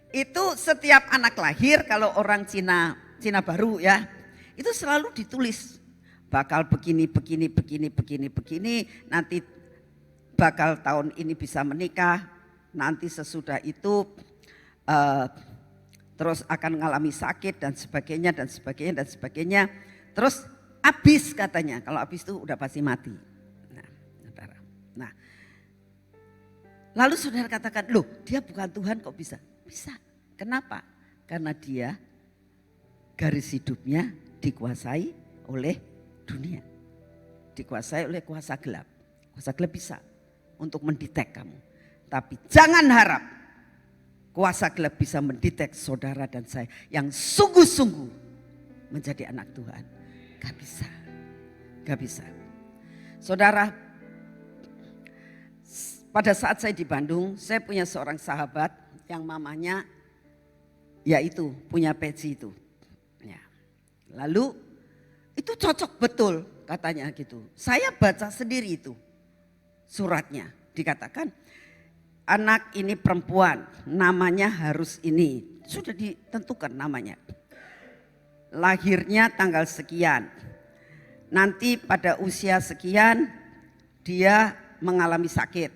Itu setiap anak lahir kalau orang Cina baru ya, itu selalu ditulis bakal begini, nanti bakal tahun ini bisa menikah, nanti sesudah itu terus akan mengalami sakit dan sebagainya. Terus habis katanya, kalau habis itu udah pasti mati. Nah, lalu saudara katakan, loh dia bukan Tuhan kok bisa? Bisa. Kenapa? Karena dia garis hidupnya dikuasai oleh dunia. Dikuasai oleh kuasa gelap. Kuasa gelap bisa untuk mendetek kamu. Tapi jangan harap kuasa gelap bisa mendetek saudara dan saya yang sungguh-sungguh menjadi anak Tuhan. Gak bisa. Gak bisa. Saudara, pada saat saya di Bandung, saya punya seorang sahabat yang mamanya yaitu punya peci itu. Ya. Lalu itu cocok betul katanya gitu. Saya baca sendiri itu suratnya. Dikatakan anak ini perempuan, namanya harus ini. Sudah ditentukan namanya. Lahirnya tanggal sekian. Nanti pada usia sekian dia mengalami sakit.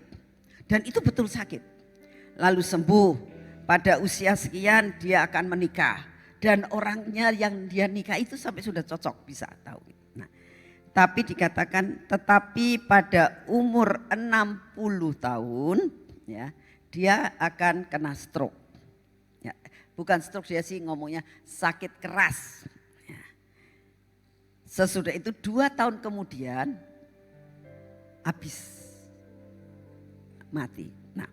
Dan itu betul sakit. Lalu sembuh. Pada usia sekian dia akan menikah. Dan orangnya yang dia nikah itu sampai sudah cocok, bisa tahu. Nah, tapi dikatakan tetapi pada umur 60 tahun ya, dia akan kena stroke. Ya, bukan stroke, dia sih ngomongnya sakit keras. Ya. Sesudah itu 2 tahun kemudian habis mati. Nah,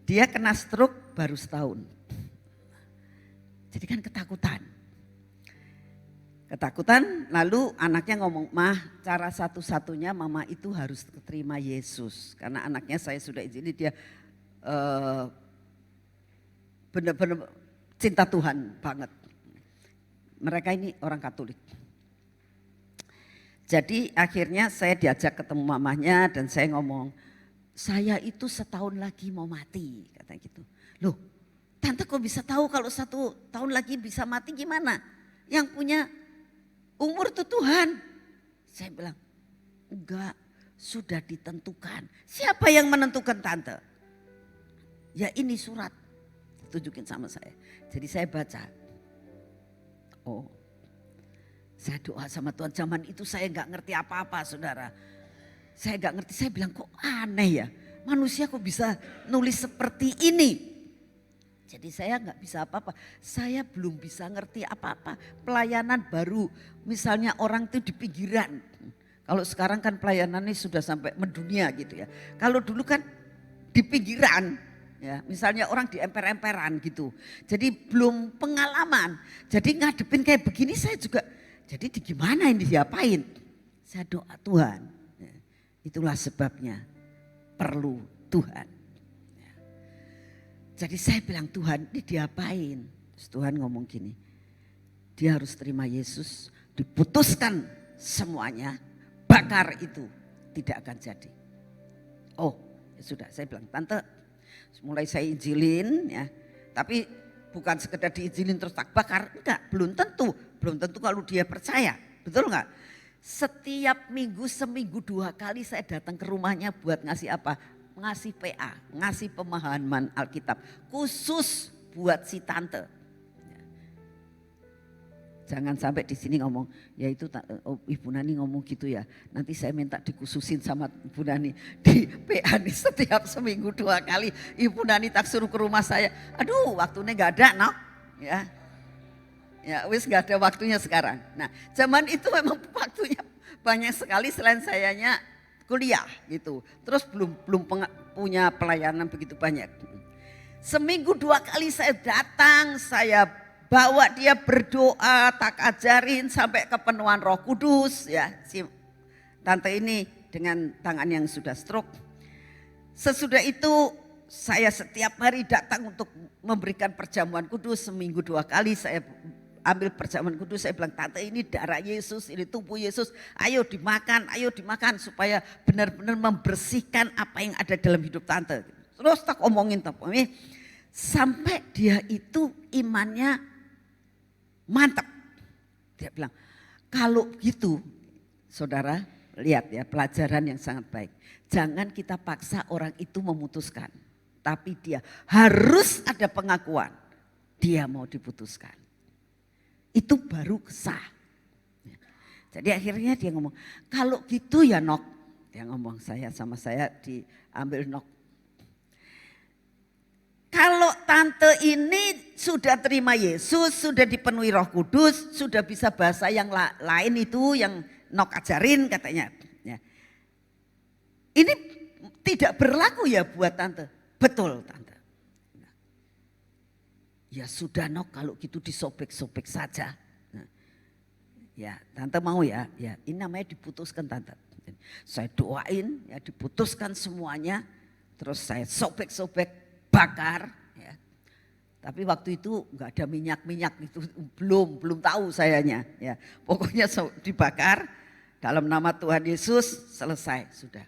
dia kena stroke baru setahun. Jadi kan ketakutan, lalu anaknya ngomong, "Mah, cara satu-satunya mama itu harus terima Yesus." Karena anaknya saya sudah izini dia benar-benar cinta Tuhan banget. Mereka ini orang Katolik. Jadi akhirnya saya diajak ketemu mamanya dan saya ngomong, "Saya itu setahun lagi mau mati," katanya gitu. "Loh, tante kok bisa tahu kalau 1 tahun lagi bisa mati gimana? Yang punya umur itu Tuhan." Saya bilang, "Enggak, sudah ditentukan." "Siapa yang menentukan tante?" "Ya ini surat." Tunjukin sama saya. Jadi saya baca. Oh, saya doa sama Tuhan. Zaman itu saya enggak ngerti apa-apa saudara. Saya enggak ngerti, saya bilang kok aneh ya. Manusia kok bisa nulis seperti ini. Jadi saya nggak bisa apa-apa, saya belum bisa ngerti apa-apa. Pelayanan baru, misalnya orang itu di pinggiran. Kalau sekarang kan pelayanannya sudah sampai mendunia gitu ya. Kalau dulu kan di pinggiran, ya misalnya orang di emper-emperan gitu. Jadi belum pengalaman, jadi ngadepin kayak begini saya juga, jadi gimana ini diapain? Saya doa Tuhan, ya, itulah sebabnya perlu Tuhan. Jadi saya bilang, "Tuhan ini diapain?" Terus Tuhan ngomong gini, dia harus terima Yesus, diputuskan semuanya, bakar itu tidak akan jadi. Oh ya sudah, saya bilang, "Tante," mulai saya injilin ya, tapi bukan sekedar diinjilin terus tak bakar, enggak, belum tentu kalau dia percaya, betul enggak? Setiap minggu, seminggu 2 kali saya datang ke rumahnya buat ngasih apa? Ngasih PA, ngasih pemahaman Alkitab khusus buat si tante. Jangan sampai di sini ngomong, ya itu Ibu Nani ngomong gitu ya. Nanti saya minta dikhususin sama Ibu Nani di PA nih setiap seminggu 2 kali. Ibu Nani tak suruh ke rumah saya. Aduh, waktunya nggak ada, no? Ya, ya wis nggak ada waktunya sekarang. Nah, zaman itu memang waktunya banyak sekali selain sayanya kuliah gitu, terus belum punya pelayanan begitu banyak. Seminggu 2 kali saya datang, saya bawa dia berdoa, tak ajarin sampai kepenuhan Roh Kudus ya. Si tante ini dengan tangan yang sudah stroke. Sesudah itu saya setiap hari datang untuk memberikan perjamuan kudus, seminggu 2 kali saya ambil perjamuan kudus, saya bilang, "Tante ini darah Yesus, ini tubuh Yesus, ayo dimakan supaya benar-benar membersihkan apa yang ada dalam hidup tante." Terus tak omongin. Sampai dia itu imannya mantap. Dia bilang, kalau gitu saudara lihat ya pelajaran yang sangat baik. Jangan kita paksa orang itu memutuskan. Tapi dia harus ada pengakuan. Dia mau diputuskan. Itu baru sah. Jadi akhirnya dia ngomong, kalau gitu ya Nok. Dia ngomong sama saya diambil Nok. Kalau tante ini sudah terima Yesus, sudah dipenuhi Roh Kudus, sudah bisa bahasa yang lain itu yang Nok ajarin katanya. Ya. Ini tidak berlaku ya buat tante. Betul tante. Ya sudah Nok, kalau gitu disobek-sobek saja. Ya tante mau ya, ini namanya diputuskan tante. Saya doain ya diputuskan semuanya, terus saya sobek-sobek. Bakar, ya. Tapi waktu itu nggak ada minyak itu belum tahu sayanya, ya. Pokoknya dibakar dalam nama Tuhan Yesus selesai sudah.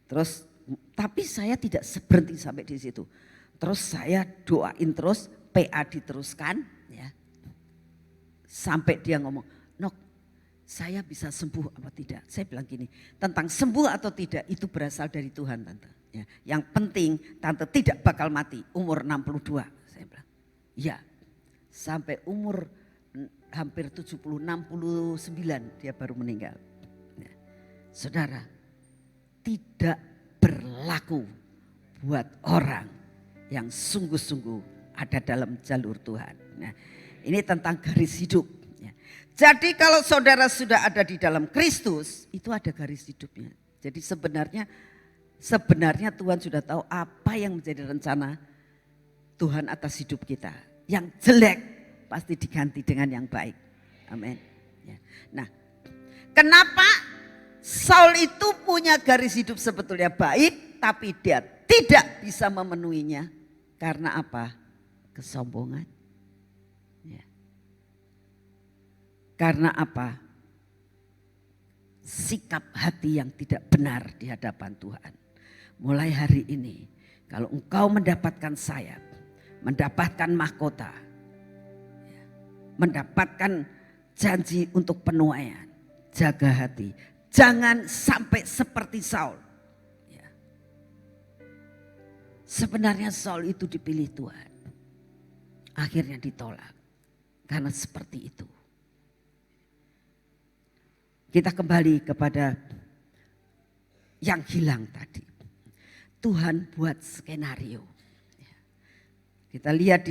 Terus, tapi saya tidak berhenti sampai di situ. Terus saya doain terus, PA diteruskan, ya. Sampai dia ngomong, Nok, saya bisa sembuh apa tidak? Saya bilang gini, tentang sembuh atau tidak itu berasal dari Tuhan tante. Ya, yang penting tante tidak bakal mati umur 62. Saya bilang, ya sampai umur hampir 70, 69 dia baru meninggal. Ya. Saudara, tidak berlaku buat orang yang sungguh-sungguh ada dalam jalur Tuhan. Nah, ini tentang garis hidup. Ya. Jadi kalau saudara sudah ada di dalam Kristus, itu ada garis hidupnya. Jadi sebenarnya Tuhan sudah tahu apa yang menjadi rencana Tuhan atas hidup kita. Yang jelek pasti diganti dengan yang baik. Amin. Ya. Nah, kenapa Saul itu punya garis hidup sebetulnya baik, tapi dia tidak bisa memenuhinya. Karena apa? Kesombongan. Ya. Karena apa? Sikap hati yang tidak benar di hadapan Tuhan. Mulai hari ini, kalau engkau mendapatkan sayap, mendapatkan mahkota, mendapatkan janji untuk penuaian, jaga hati. Jangan sampai seperti Saul. Ya. Sebenarnya Saul itu dipilih Tuhan. Akhirnya ditolak. Karena seperti itu. Kita kembali kepada yang hilang tadi. Tuhan buat skenario. Kita lihat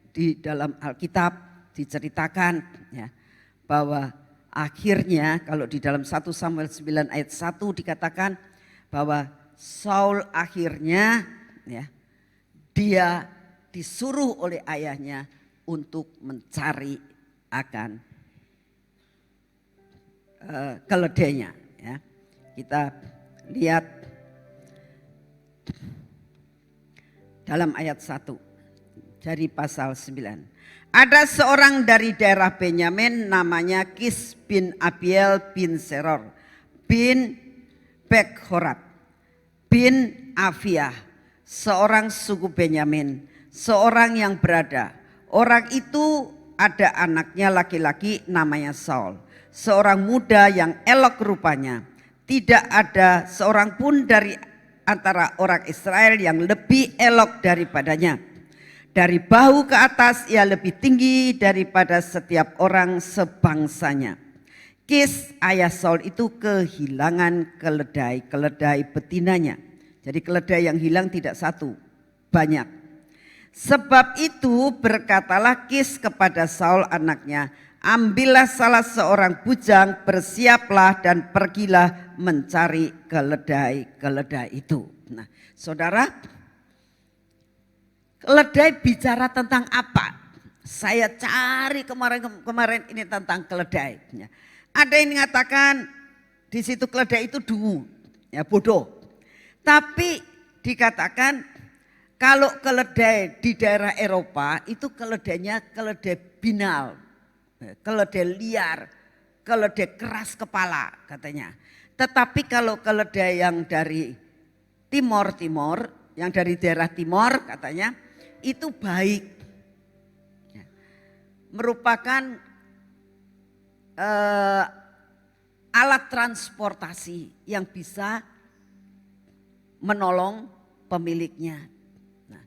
di dalam Alkitab diceritakan ya, bahwa akhirnya kalau di dalam 1 Samuel 9 ayat 1 dikatakan bahwa Saul akhirnya ya, dia disuruh oleh ayahnya untuk mencari akan keledainya. Ya. Kita lihat dalam ayat 1 dari pasal 9. Ada seorang dari daerah Benyamin namanya Kis bin Abiel bin Seror bin Bekhorat bin Aviah, seorang suku Benyamin, seorang yang berada. Orang itu ada anaknya laki-laki namanya Saul, seorang muda yang elok rupanya. Tidak ada seorang pun dari antara orang Israel yang lebih elok daripadanya. Dari bahu ke atas ia lebih tinggi daripada setiap orang sebangsanya. Kis ayah Saul itu kehilangan keledai betinanya. Jadi keledai yang hilang tidak satu, banyak. Sebab itu berkatalah Kis kepada Saul anaknya, ambillah salah seorang bujang, bersiaplah dan pergilah mencari keledai itu. Nah, saudara, keledai bicara tentang apa? Saya cari kemarin ini tentang keledai. Ada yang mengatakan di situ keledai itu dungu, ya bodoh. Tapi dikatakan kalau keledai di daerah Eropa itu keledainya keledai binal. Keledai liar, keledai keras kepala katanya. Tetapi kalau keledai yang dari timur, yang dari daerah timur katanya, itu baik. Merupakan alat transportasi yang bisa menolong pemiliknya. Nah,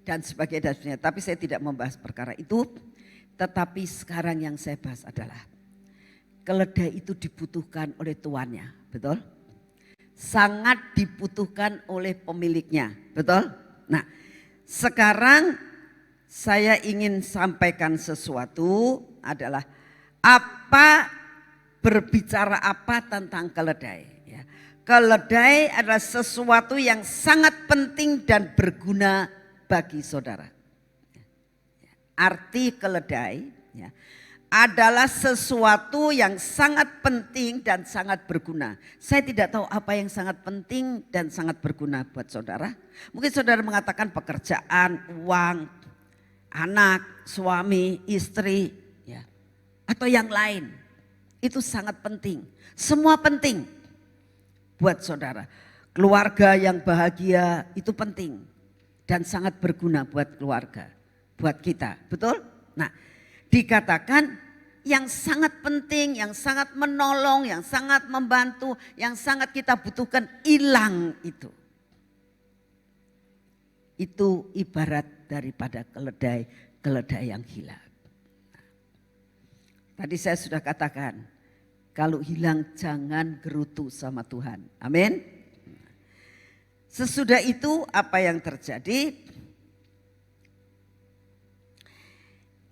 dan sebagainya. Tapi saya tidak membahas perkara itu. Tetapi sekarang yang saya bahas adalah keledai itu dibutuhkan oleh tuannya. Betul? Sangat dibutuhkan oleh pemiliknya. Betul? Nah, sekarang saya ingin sampaikan sesuatu adalah berbicara apa tentang keledai. Ya. Keledai adalah sesuatu yang sangat penting dan berguna bagi saudara. Arti keledai ya, adalah sesuatu yang sangat penting dan sangat berguna. Saya tidak tahu apa yang sangat penting dan sangat berguna buat saudara. Mungkin saudara mengatakan pekerjaan, uang, anak, suami, istri, ya, atau yang lain. Itu sangat penting. Semua penting buat saudara. Keluarga yang bahagia itu penting dan sangat berguna buat keluarga, buat kita. Betul? Nah, dikatakan yang sangat penting, yang sangat menolong, yang sangat membantu, yang sangat kita butuhkan hilang itu. Itu ibarat daripada keledai yang hilang. Tadi saya sudah katakan, kalau hilang jangan gerutu sama Tuhan. Amin. Sesudah itu apa yang terjadi?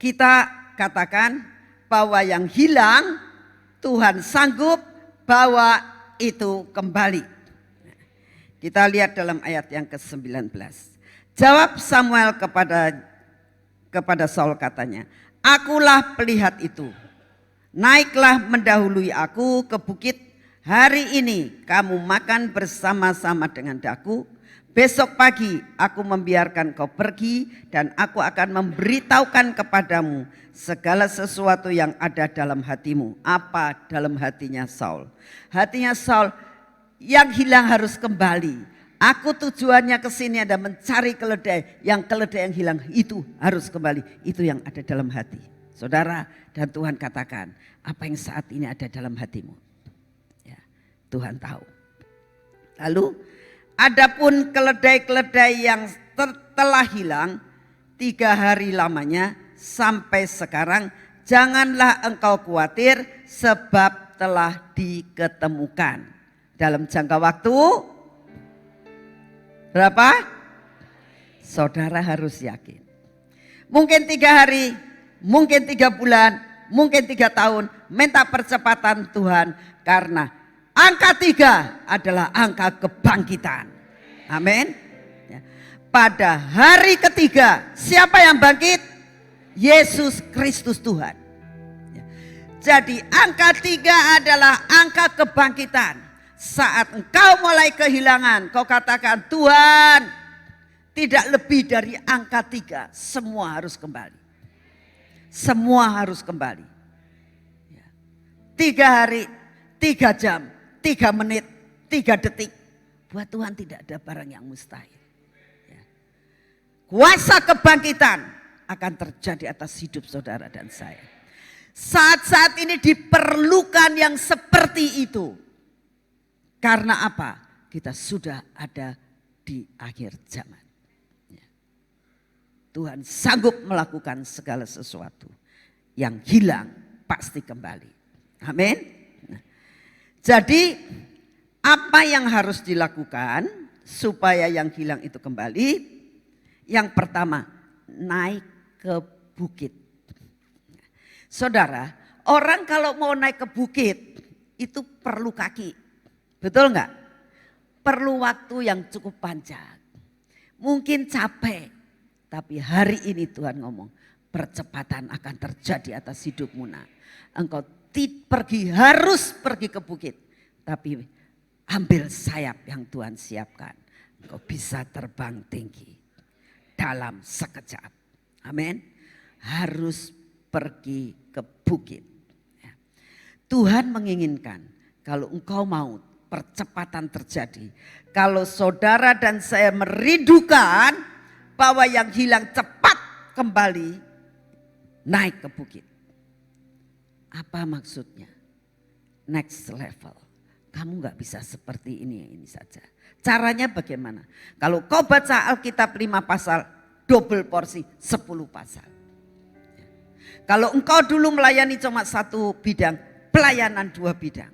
Kita katakan bahwa yang hilang Tuhan sanggup bawa itu kembali. Kita lihat dalam ayat yang ke-19. Jawab Samuel kepada Saul katanya, akulah pelihat itu. Naiklah mendahului aku ke bukit. Hari ini kamu makan bersama-sama dengan daku. Besok pagi aku membiarkan kau pergi dan aku akan memberitahukan kepadamu segala sesuatu yang ada dalam hatimu. Apa dalam hatinya Saul? Hatinya Saul, yang hilang harus kembali. Aku tujuannya ke sini ada mencari keledai. Yang keledai yang hilang itu harus kembali. Itu yang ada dalam hati. Saudara dan Tuhan katakan, apa yang saat ini ada dalam hatimu? Ya, Tuhan tahu. Lalu, adapun keledai-keledai yang telah hilang 3 hari lamanya sampai sekarang, janganlah engkau khawatir sebab telah diketemukan. Dalam jangka waktu berapa? Saudara harus yakin. Mungkin 3 hari, mungkin 3 bulan, mungkin 3 tahun. Minta percepatan Tuhan karena angka 3 adalah angka kebangkitan. Amin. Pada hari ketiga, siapa yang bangkit? Yesus Kristus Tuhan. Jadi angka 3 adalah angka kebangkitan. Saat engkau mulai kehilangan, kau katakan, Tuhan, tidak lebih dari angka 3, semua harus kembali. Semua harus kembali. 3 hari, 3 jam, 3 menit, 3 detik. Buat Tuhan tidak ada barang yang mustahil. Kuasa kebangkitan akan terjadi atas hidup saudara dan saya. Saat-saat ini diperlukan yang seperti itu. Karena apa? Kita sudah ada di akhir zaman. Tuhan sanggup melakukan segala sesuatu. Yang hilang pasti kembali. Amin. Jadi apa yang harus dilakukan supaya yang hilang itu kembali? Yang pertama, naik ke bukit. Saudara, orang kalau mau naik ke bukit itu perlu kaki. Betul enggak? Perlu waktu yang cukup panjang. Mungkin capek. Tapi hari ini Tuhan ngomong, percepatan akan terjadi atas hidupmu. Nah, engkau harus pergi ke bukit. Tapi ambil sayap yang Tuhan siapkan. Engkau bisa terbang tinggi dalam sekejap. Amin. Harus pergi ke bukit. Tuhan menginginkan kalau engkau mau percepatan terjadi. Kalau saudara dan saya merindukan bahwa yang hilang cepat kembali naik ke bukit. Apa maksudnya? Next level. Kamu gak bisa seperti ini saja. Caranya bagaimana? Kalau kau baca Alkitab 5 pasal, double porsi 10 pasal. Kalau engkau dulu melayani cuma 1 bidang, pelayanan 2 bidang.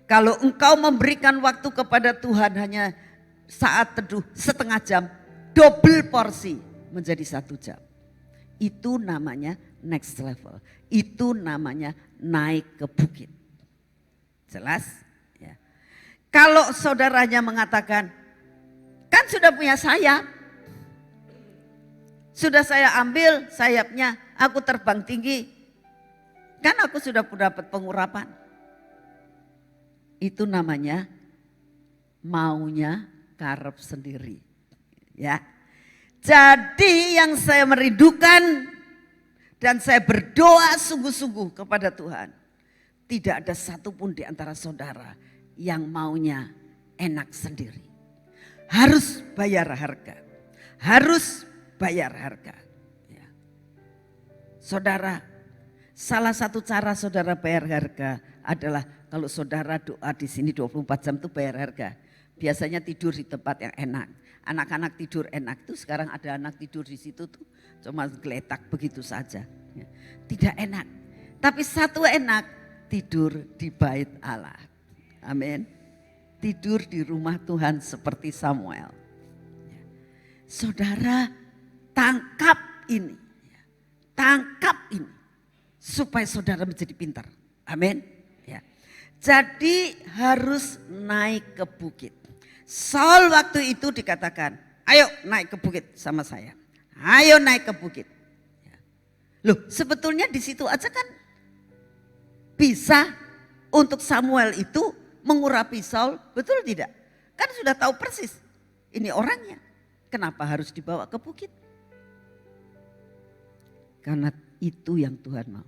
Kalau engkau memberikan waktu kepada Tuhan hanya saat teduh setengah jam, double porsi menjadi 1 jam. Itu namanya next level. Itu namanya naik ke bukit. Jelas? Ya. Kalau saudaranya mengatakan, kan sudah punya sayap. Sudah saya ambil sayapnya, aku terbang tinggi. Kan aku sudah dapat pengurapan. Itu namanya maunya karep sendiri. Ya. Jadi yang saya merindukan dan saya berdoa sungguh-sungguh kepada Tuhan. Tidak ada satupun di antara saudara yang maunya enak sendiri. Harus bayar harga. Harus bayar harga. Ya. Saudara, salah satu cara saudara bayar harga adalah kalau saudara doa di sini 24 jam itu bayar harga. Biasanya tidur di tempat yang enak. Anak-anak tidur enak tuh, sekarang ada anak tidur di situ tuh cuma geletak begitu saja. Ya. Tidak enak. Tapi satu enak, tidur di bait Allah. Amin. Tidur di rumah Tuhan seperti Samuel. Ya. Saudara, tangkap ini. Ya. Tangkap ini. Supaya saudara menjadi pintar. Amin. Ya. Jadi harus naik ke bukit. Saul waktu itu dikatakan, ayo naik ke bukit sama saya. Ayo naik ke bukit. Ya. Loh, sebetulnya di situ aja kan bisa untuk Samuel itu mengurapi Saul, betul tidak? Kan sudah tahu persis ini orangnya. Kenapa harus dibawa ke bukit? Karena itu yang Tuhan mau.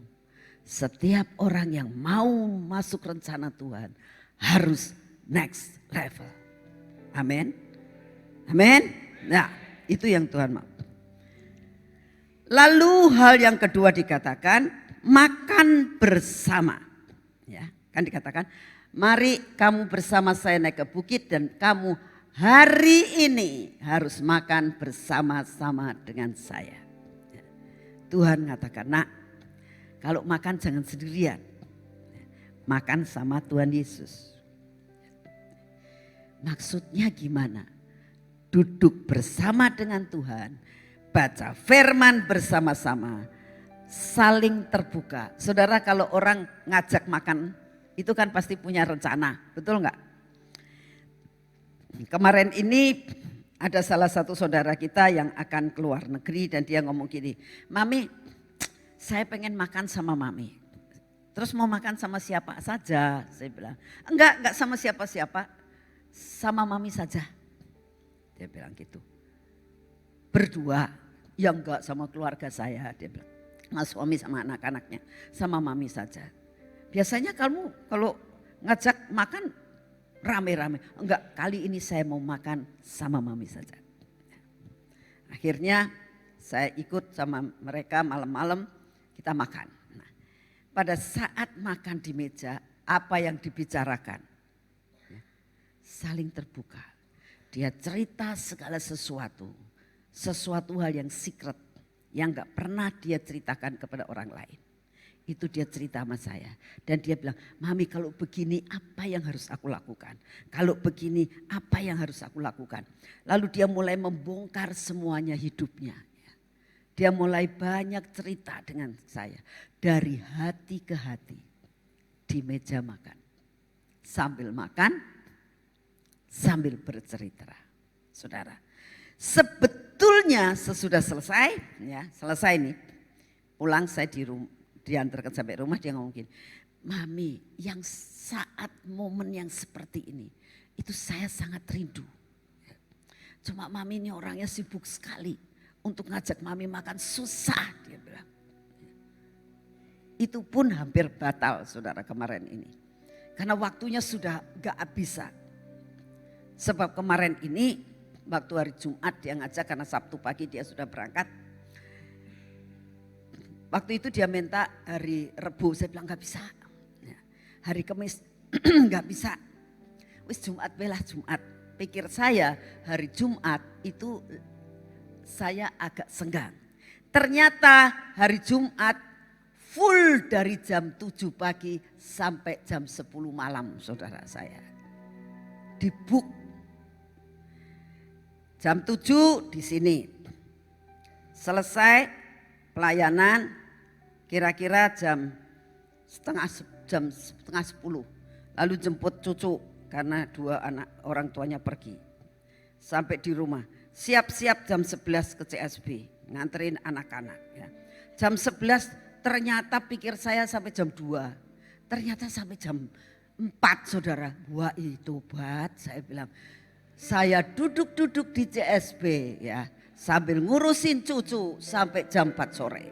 Setiap orang yang mau masuk rencana Tuhan harus next level. Amin. Amin. Nah, itu yang Tuhan mau. Lalu hal yang kedua dikatakan makan bersama. Ya, kan dikatakan, mari kamu bersama saya naik ke bukit dan kamu hari ini harus makan bersama-sama dengan saya. Ya. Tuhan katakan, nak, kalau makan jangan sendirian. Makan sama Tuhan Yesus. Maksudnya gimana? Duduk bersama dengan Tuhan, baca firman bersama-sama, saling terbuka. Saudara, kalau orang ngajak makan itu kan pasti punya rencana, betul enggak? Kemarin ini ada salah satu saudara kita yang akan keluar negeri dan dia ngomong gini, Mami, saya pengen makan sama Mami. Terus mau makan sama siapa saja? Saya bilang, enggak sama siapa-siapa. Sama Mami saja. Dia bilang gitu. Berdua, ya enggak sama keluarga saya. Dia bilang, mas suami sama anak-anaknya, sama Mami saja. Biasanya kamu kalau ngajak makan rame-rame. Enggak, kali ini saya mau makan sama Mami saja. Akhirnya saya ikut sama mereka malam-malam kita makan. Nah, pada saat makan di meja, apa yang dibicarakan? Saling terbuka. Dia cerita segala sesuatu. Sesuatu hal yang secret. Yang gak pernah dia ceritakan kepada orang lain. Itu dia cerita sama saya. Dan dia bilang, Mami kalau begini apa yang harus aku lakukan? Kalau begini apa yang harus aku lakukan? Lalu dia mulai membongkar semuanya hidupnya. Dia mulai banyak cerita dengan saya. Dari hati ke hati. Di meja makan. Sambil makan. Sambil bercerita, saudara. Sebetulnya sesudah selesai, ya selesai nih. Pulang saya diantarkan sampai rumah, dia ngomong gini, Mami yang saat momen yang seperti ini, itu saya sangat rindu. Cuma Mami ini orangnya sibuk sekali. Untuk ngajak Mami makan susah, dia bilang. Itu pun hampir batal saudara kemarin ini. Karena waktunya sudah gak bisa. Sebab kemarin ini waktu hari Jumat dia ngajak karena Sabtu pagi dia sudah berangkat. Waktu itu dia minta hari Rebu, saya bilang gak bisa. Ya, hari Kamis gak bisa. Wis Jumat belah Jumat. Pikir saya hari Jumat itu saya agak senggang. Ternyata hari Jumat full dari jam 7 pagi sampai jam 10 malam saudara saya. Dibuk. Jam 7 di sini. Selesai pelayanan kira-kira jam setengah 10. Lalu jemput cucu karena 2 anak orang tuanya pergi. Sampai di rumah, siap-siap jam 11 ke CSB, nganterin anak-anak. Ya. Jam 11 ternyata pikir saya sampai jam 2, ternyata sampai jam 4 saudara. Wah itu bat, saya bilang. Saya duduk-duduk di CSB ya, sambil ngurusin cucu sampai jam 4 sore.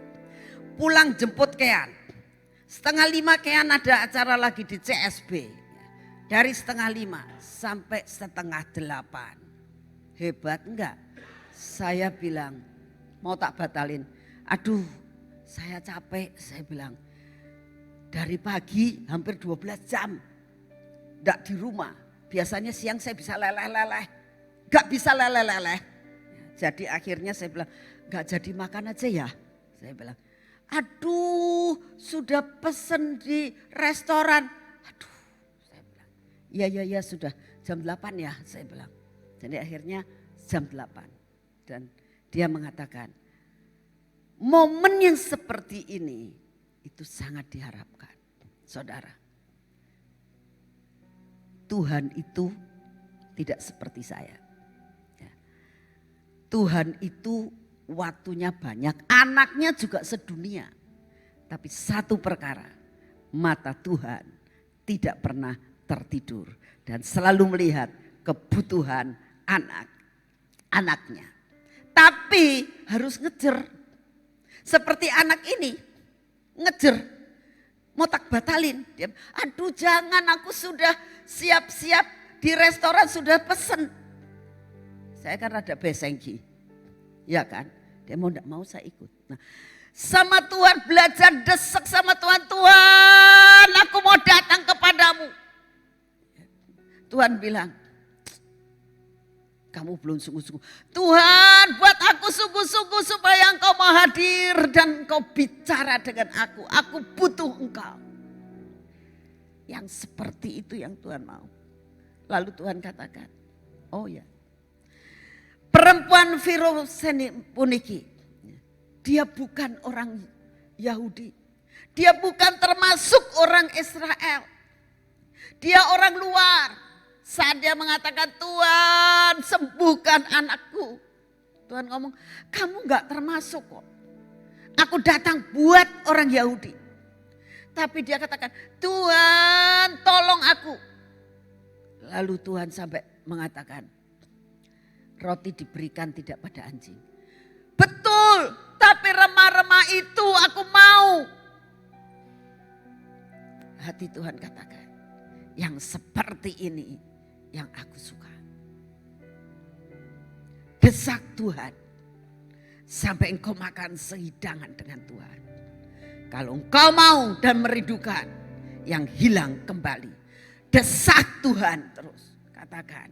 Pulang jemput Kean, setengah 5 Kean ada acara lagi di CSB. Dari setengah 5 sampai setengah 8. Hebat enggak? Saya bilang mau tak batalin. Aduh saya capek, saya bilang. Dari pagi hampir 12 jam. Enggak di rumah. Biasanya siang saya bisa leleh-leleh. Enggak bisa leleh-leleh. Jadi akhirnya saya bilang enggak jadi makan aja ya. Saya bilang aduh sudah pesen di restoran. Aduh. Ya sudah jam 8 ya saya bilang. Jadi akhirnya jam 8. Dan dia mengatakan momen yang seperti ini itu sangat diharapkan. Saudara. Tuhan itu tidak seperti saya. Ya. Tuhan itu waktunya banyak. Anaknya juga sedunia. Tapi satu perkara. Mata Tuhan tidak pernah tertidur dan selalu melihat kebutuhan anak-anaknya. Tapi harus ngejer. Seperti anak ini ngejer. Mau tak batalin. Dia, aduh jangan aku sudah siap-siap di restoran sudah pesen. Saya kan rada besengki. Ya kan? Dia mau enggak mau saya ikut. Nah, sama Tuhan belajar desek sama Tuhan. Tuhan aku mau datang kepadamu. Tuhan bilang, kamu belum sungguh-sungguh. Tuhan buat aku sungguh-sungguh supaya engkau mau hadir dan engkau bicara dengan aku. Aku butuh engkau. Yang seperti itu yang Tuhan mau. Lalu Tuhan katakan, oh ya. Perempuan Firopuniki, dia bukan orang Yahudi. Dia bukan termasuk orang Israel. Dia orang luar. Saat dia mengatakan Tuhan sembuhkan anakku. Tuhan ngomong kamu gak termasuk kok. Aku datang buat orang Yahudi. Tapi dia katakan Tuhan tolong aku. Lalu Tuhan sampai mengatakan roti diberikan tidak pada anjing. Betul tapi remah-remah itu aku mau. Hati Tuhan katakan yang seperti ini yang aku suka. Desak Tuhan. Sampai engkau makan sehidangan dengan Tuhan. Kalau engkau mau dan merindukan yang hilang kembali. Desak Tuhan terus. Katakan.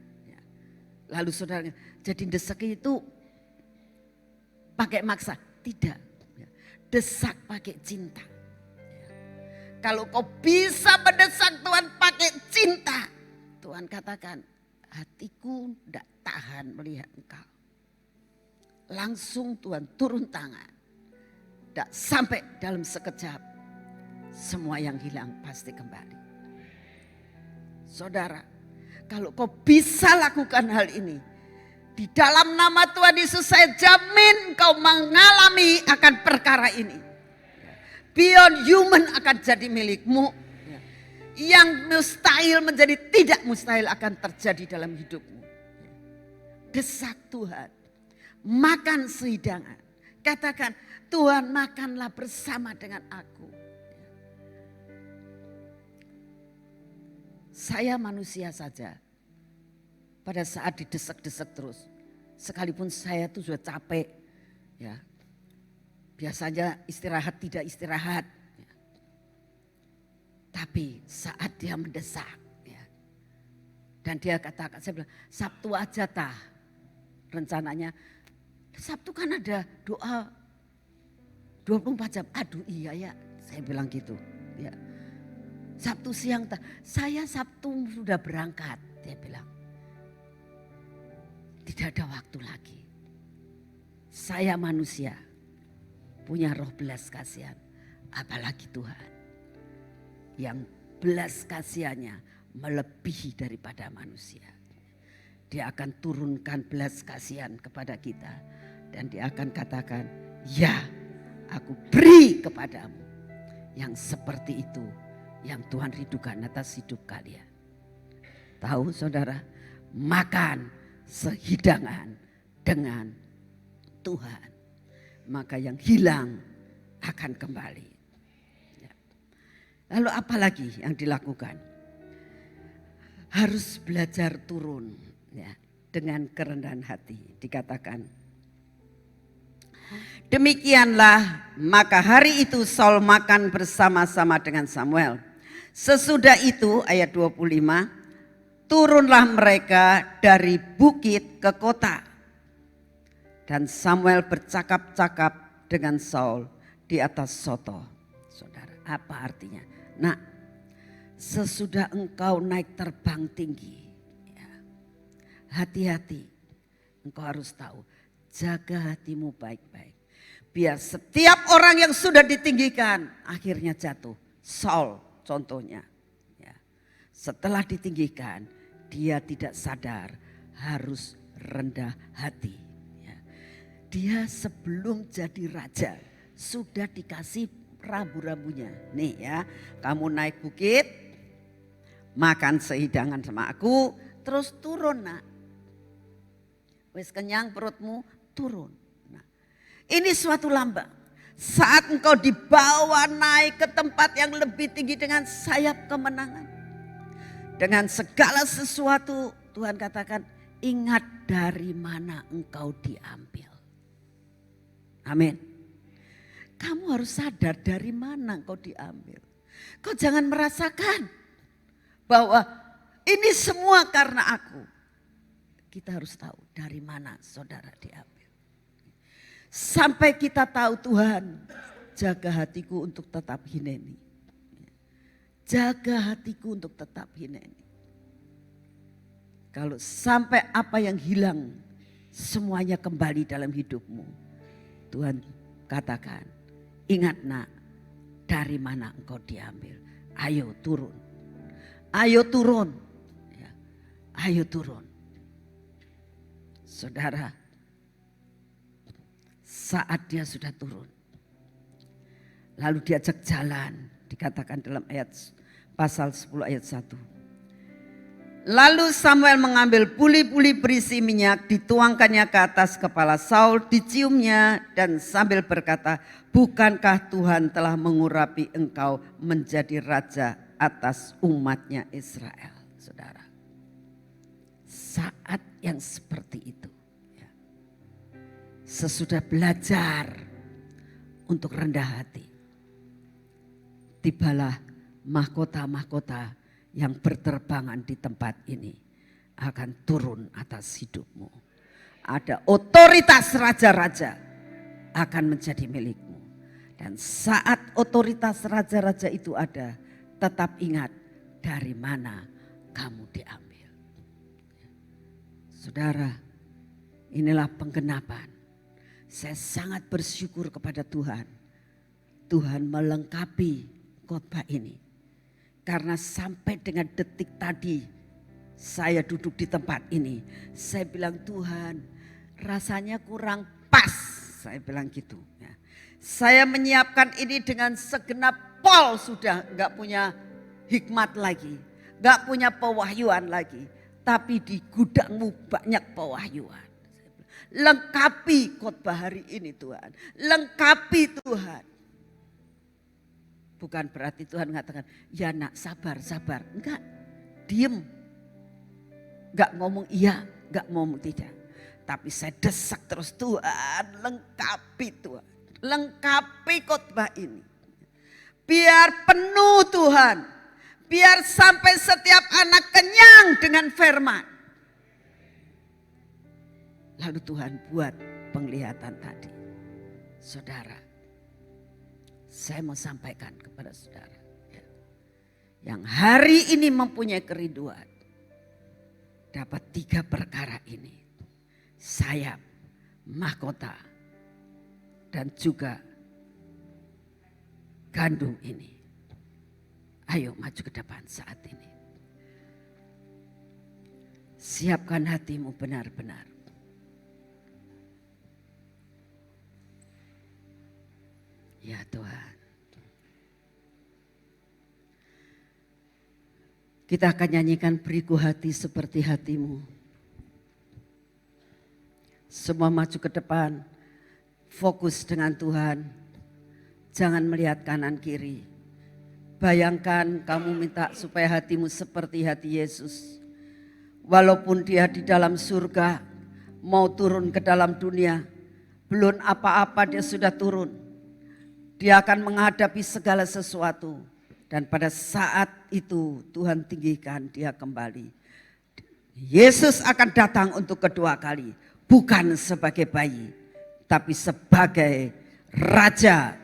Lalu saudara, jadi desak itu pakai maksa? Tidak. Desak pakai cinta. Kalau kau bisa mendesak Tuhan pakai cinta. Tuhan katakan, hatiku tidak tahan melihat engkau. Langsung Tuhan turun tangan. Tidak sampai dalam sekejap. Semua yang hilang pasti kembali. Saudara, kalau kau bisa lakukan hal ini. Di dalam nama Tuhan Yesus saya jamin kau mengalami akan perkara ini. Beyond human akan jadi milikmu. Yang mustahil menjadi tidak mustahil akan terjadi dalam hidupmu. Desak Tuhan. Makan sehidangan. Katakan Tuhan makanlah bersama dengan aku. Saya manusia saja. Pada saat didesak-desak terus. Sekalipun saya tuh sudah capek. Ya. biasanya istirahat tidak istirahat. Tapi saat dia mendesak, ya, dan dia katakan, saya bilang Sabtu aja tah. Rencananya Sabtu kan ada doa 24 jam. Aduh iya ya, saya bilang gitu. Ya. Sabtu siang tah. Saya Sabtu sudah berangkat, dia bilang. Tidak ada waktu lagi. Saya manusia, punya roh belas kasihan, apalagi Tuhan. Yang belas kasihannya melebihi daripada manusia. Dia akan turunkan belas kasihan kepada kita. Dan dia akan katakan, ya aku beri kepadamu. Yang seperti itu yang Tuhan rindukan atas hidup kalian. Tahu saudara, makan sehidangan dengan Tuhan. Maka yang hilang akan kembali. Lalu apa lagi yang dilakukan? Harus belajar turun, ya, dengan kerendahan hati. Dikatakan, demikianlah maka hari itu Saul makan bersama-sama dengan Samuel. Sesudah itu ayat 25, turunlah mereka dari bukit ke kota. Dan Samuel bercakap-cakap dengan Saul di atas soto. Saudara, apa artinya? Nah, sesudah engkau naik terbang tinggi, ya, hati-hati. Engkau harus tahu, jaga hatimu baik-baik. Biar setiap orang yang sudah ditinggikan akhirnya jatuh. Saul contohnya. Ya. Setelah ditinggikan, dia tidak sadar harus rendah hati. Ya. Dia sebelum jadi raja sudah dikasih rambu-rambunya. Nih ya, kamu naik bukit, makan sehidangan sama aku, terus turun nak. Wis kenyang perutmu, turun. Nah, ini suatu lambang. Saat engkau dibawa naik ke tempat yang lebih tinggi dengan sayap kemenangan. Dengan segala sesuatu, Tuhan katakan, ingat dari mana engkau diambil. Amin. Kamu harus sadar dari mana engkau diambil. Kau jangan merasakan bahwa ini semua karena aku. Kita harus tahu dari mana saudara diambil. Sampai kita tahu Tuhan, jaga hatiku untuk tetap hineni. Jaga hatiku untuk tetap hineni. Kalau sampai apa yang hilang semuanya kembali dalam hidupmu. Tuhan katakan, ingat nak, dari mana engkau diambil. Ayo turun. Ayo turun. Ya, ayo turun. Saudara, saat dia sudah turun. Lalu diajak jalan. Dikatakan dalam ayat pasal 10 ayat 1. Lalu Samuel mengambil buli-buli berisi minyak, dituangkannya ke atas kepala Saul, diciumnya dan sambil berkata, bukankah Tuhan telah mengurapi engkau menjadi raja atas umatnya Israel. Saudara, saat yang seperti itu, ya, sesudah belajar untuk rendah hati, tibalah mahkota-mahkota yang berterbangan di tempat ini akan turun atas hidupmu. Ada otoritas raja-raja akan menjadi milikmu. Dan saat otoritas raja-raja itu ada, tetap ingat dari mana kamu diambil. Saudara, inilah penggenapan. Saya sangat bersyukur kepada Tuhan. Tuhan melengkapi khotbah ini. Karena sampai dengan detik tadi saya duduk di tempat ini. Saya bilang, Tuhan rasanya kurang pas. Saya bilang gitu. Ya. Saya menyiapkan ini dengan segenap pol sudah. Gak punya hikmat lagi. Gak punya pewahyuan lagi. Tapi di gudangmu banyak pewahyuan. Lengkapi khotbah hari ini Tuhan. Lengkapi Tuhan. Bukan berarti Tuhan mengatakan, ya nak sabar, sabar. Enggak, diem. Enggak ngomong iya, enggak ngomong tidak. Tapi saya desak terus, Tuhan lengkapi Tuhan. lengkapi khotbah ini. Biar penuh Tuhan, biar sampai setiap anak kenyang dengan firman. Lalu Tuhan buat penglihatan tadi. Saudara, saya mau sampaikan kepada saudara yang hari ini mempunyai kerinduan, dapat 3 perkara ini: sayap, mahkota, dan juga gandum ini. Ayo maju ke depan saat ini. Siapkan hatimu benar-benar. Ya Tuhan. Kita akan nyanyikan beriku hati seperti hatimu. Semua maju ke depan. Fokus dengan Tuhan. Jangan melihat kanan kiri. Bayangkan kamu minta supaya hatimu seperti hati Yesus. Walaupun dia di dalam surga, mau turun ke dalam dunia, belum apa-apa dia sudah turun. Dia akan menghadapi segala sesuatu. Dan pada saat itu Tuhan tinggikan dia kembali. Yesus akan datang untuk kedua kali. Bukan sebagai bayi, tapi sebagai raja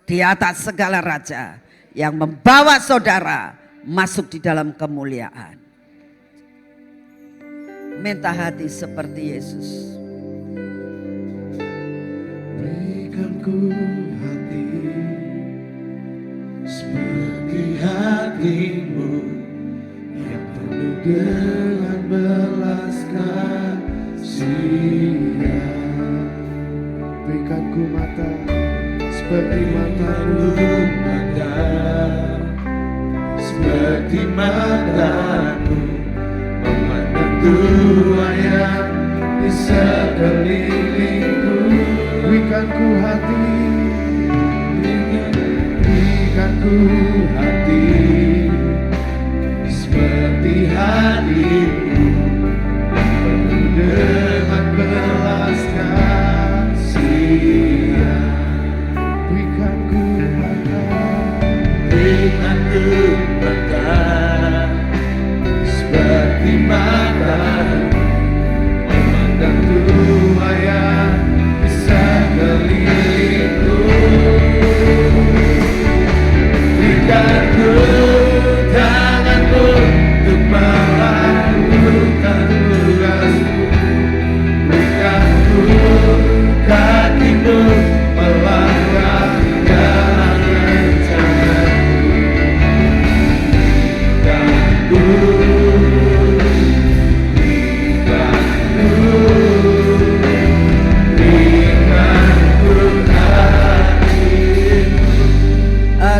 di atas segala raja. Yang membawa saudara masuk di dalam kemuliaan. Minta hati seperti Yesus. Berikan ku hati seperti hatimu, yang penuh dengan belas kasihan. Berikan ku mata seperti matamu, seperti matamu, memandang Tuhan yang di sekelilingku. Berikan ku hati, berikan ku hati seperti hatimu, yang penuh dengan belas kasihan. Berikan ku mata, berikan ku mata seperti matamu, memandang Tuhan yang di sekelilingku. Berikan ku tanganmu untuk melakukan tugasmu. Berikan ku kakimu melangkah dalam rencanamu. Berikan ku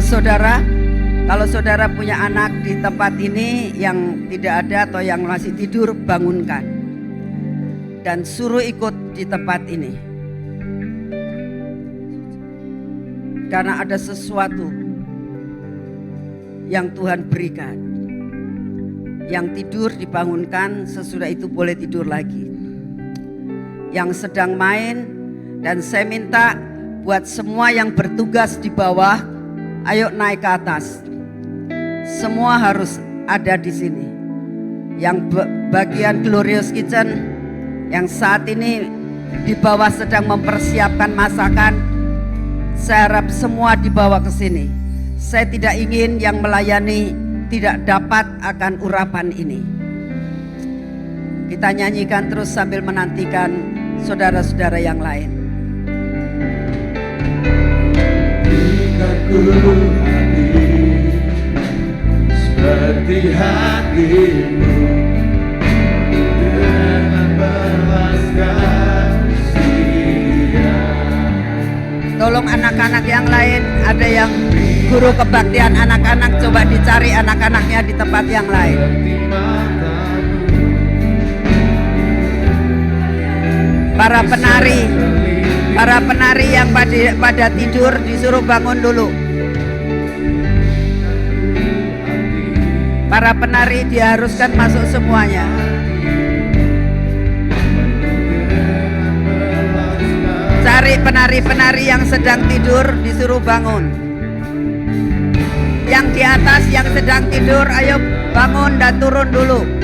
saudara, kalau saudara punya anak di tempat ini yang tidak ada atau yang masih tidur, bangunkan dan suruh ikut di tempat ini. Karena ada sesuatu yang Tuhan berikan. Yang tidur dibangunkan, sesudah itu boleh tidur lagi. Yang sedang main, dan saya minta buat semua yang bertugas di bawah, ayo naik ke atas. Semua harus ada di sini. Yang bagian Glorious Kitchen yang saat ini di bawah sedang mempersiapkan masakan, saya harap semua dibawa ke sini. Saya tidak ingin yang melayani tidak dapat akan urapan ini. Kita nyanyikan terus sambil menantikan saudara-saudara yang lain. Berikanku hati seperti hatimu, dengan belas kasihan. Tolong anak-anak yang lain, ada yang guru kebaktian anak-anak, coba dicari anak-anaknya di tempat yang lain. Para penari yang pada tidur disuruh bangun dulu. Para penari diharuskan masuk semuanya. Cari penari-penari yang sedang tidur, disuruh bangun. Yang di atas yang sedang tidur, ayo bangun dan turun dulu.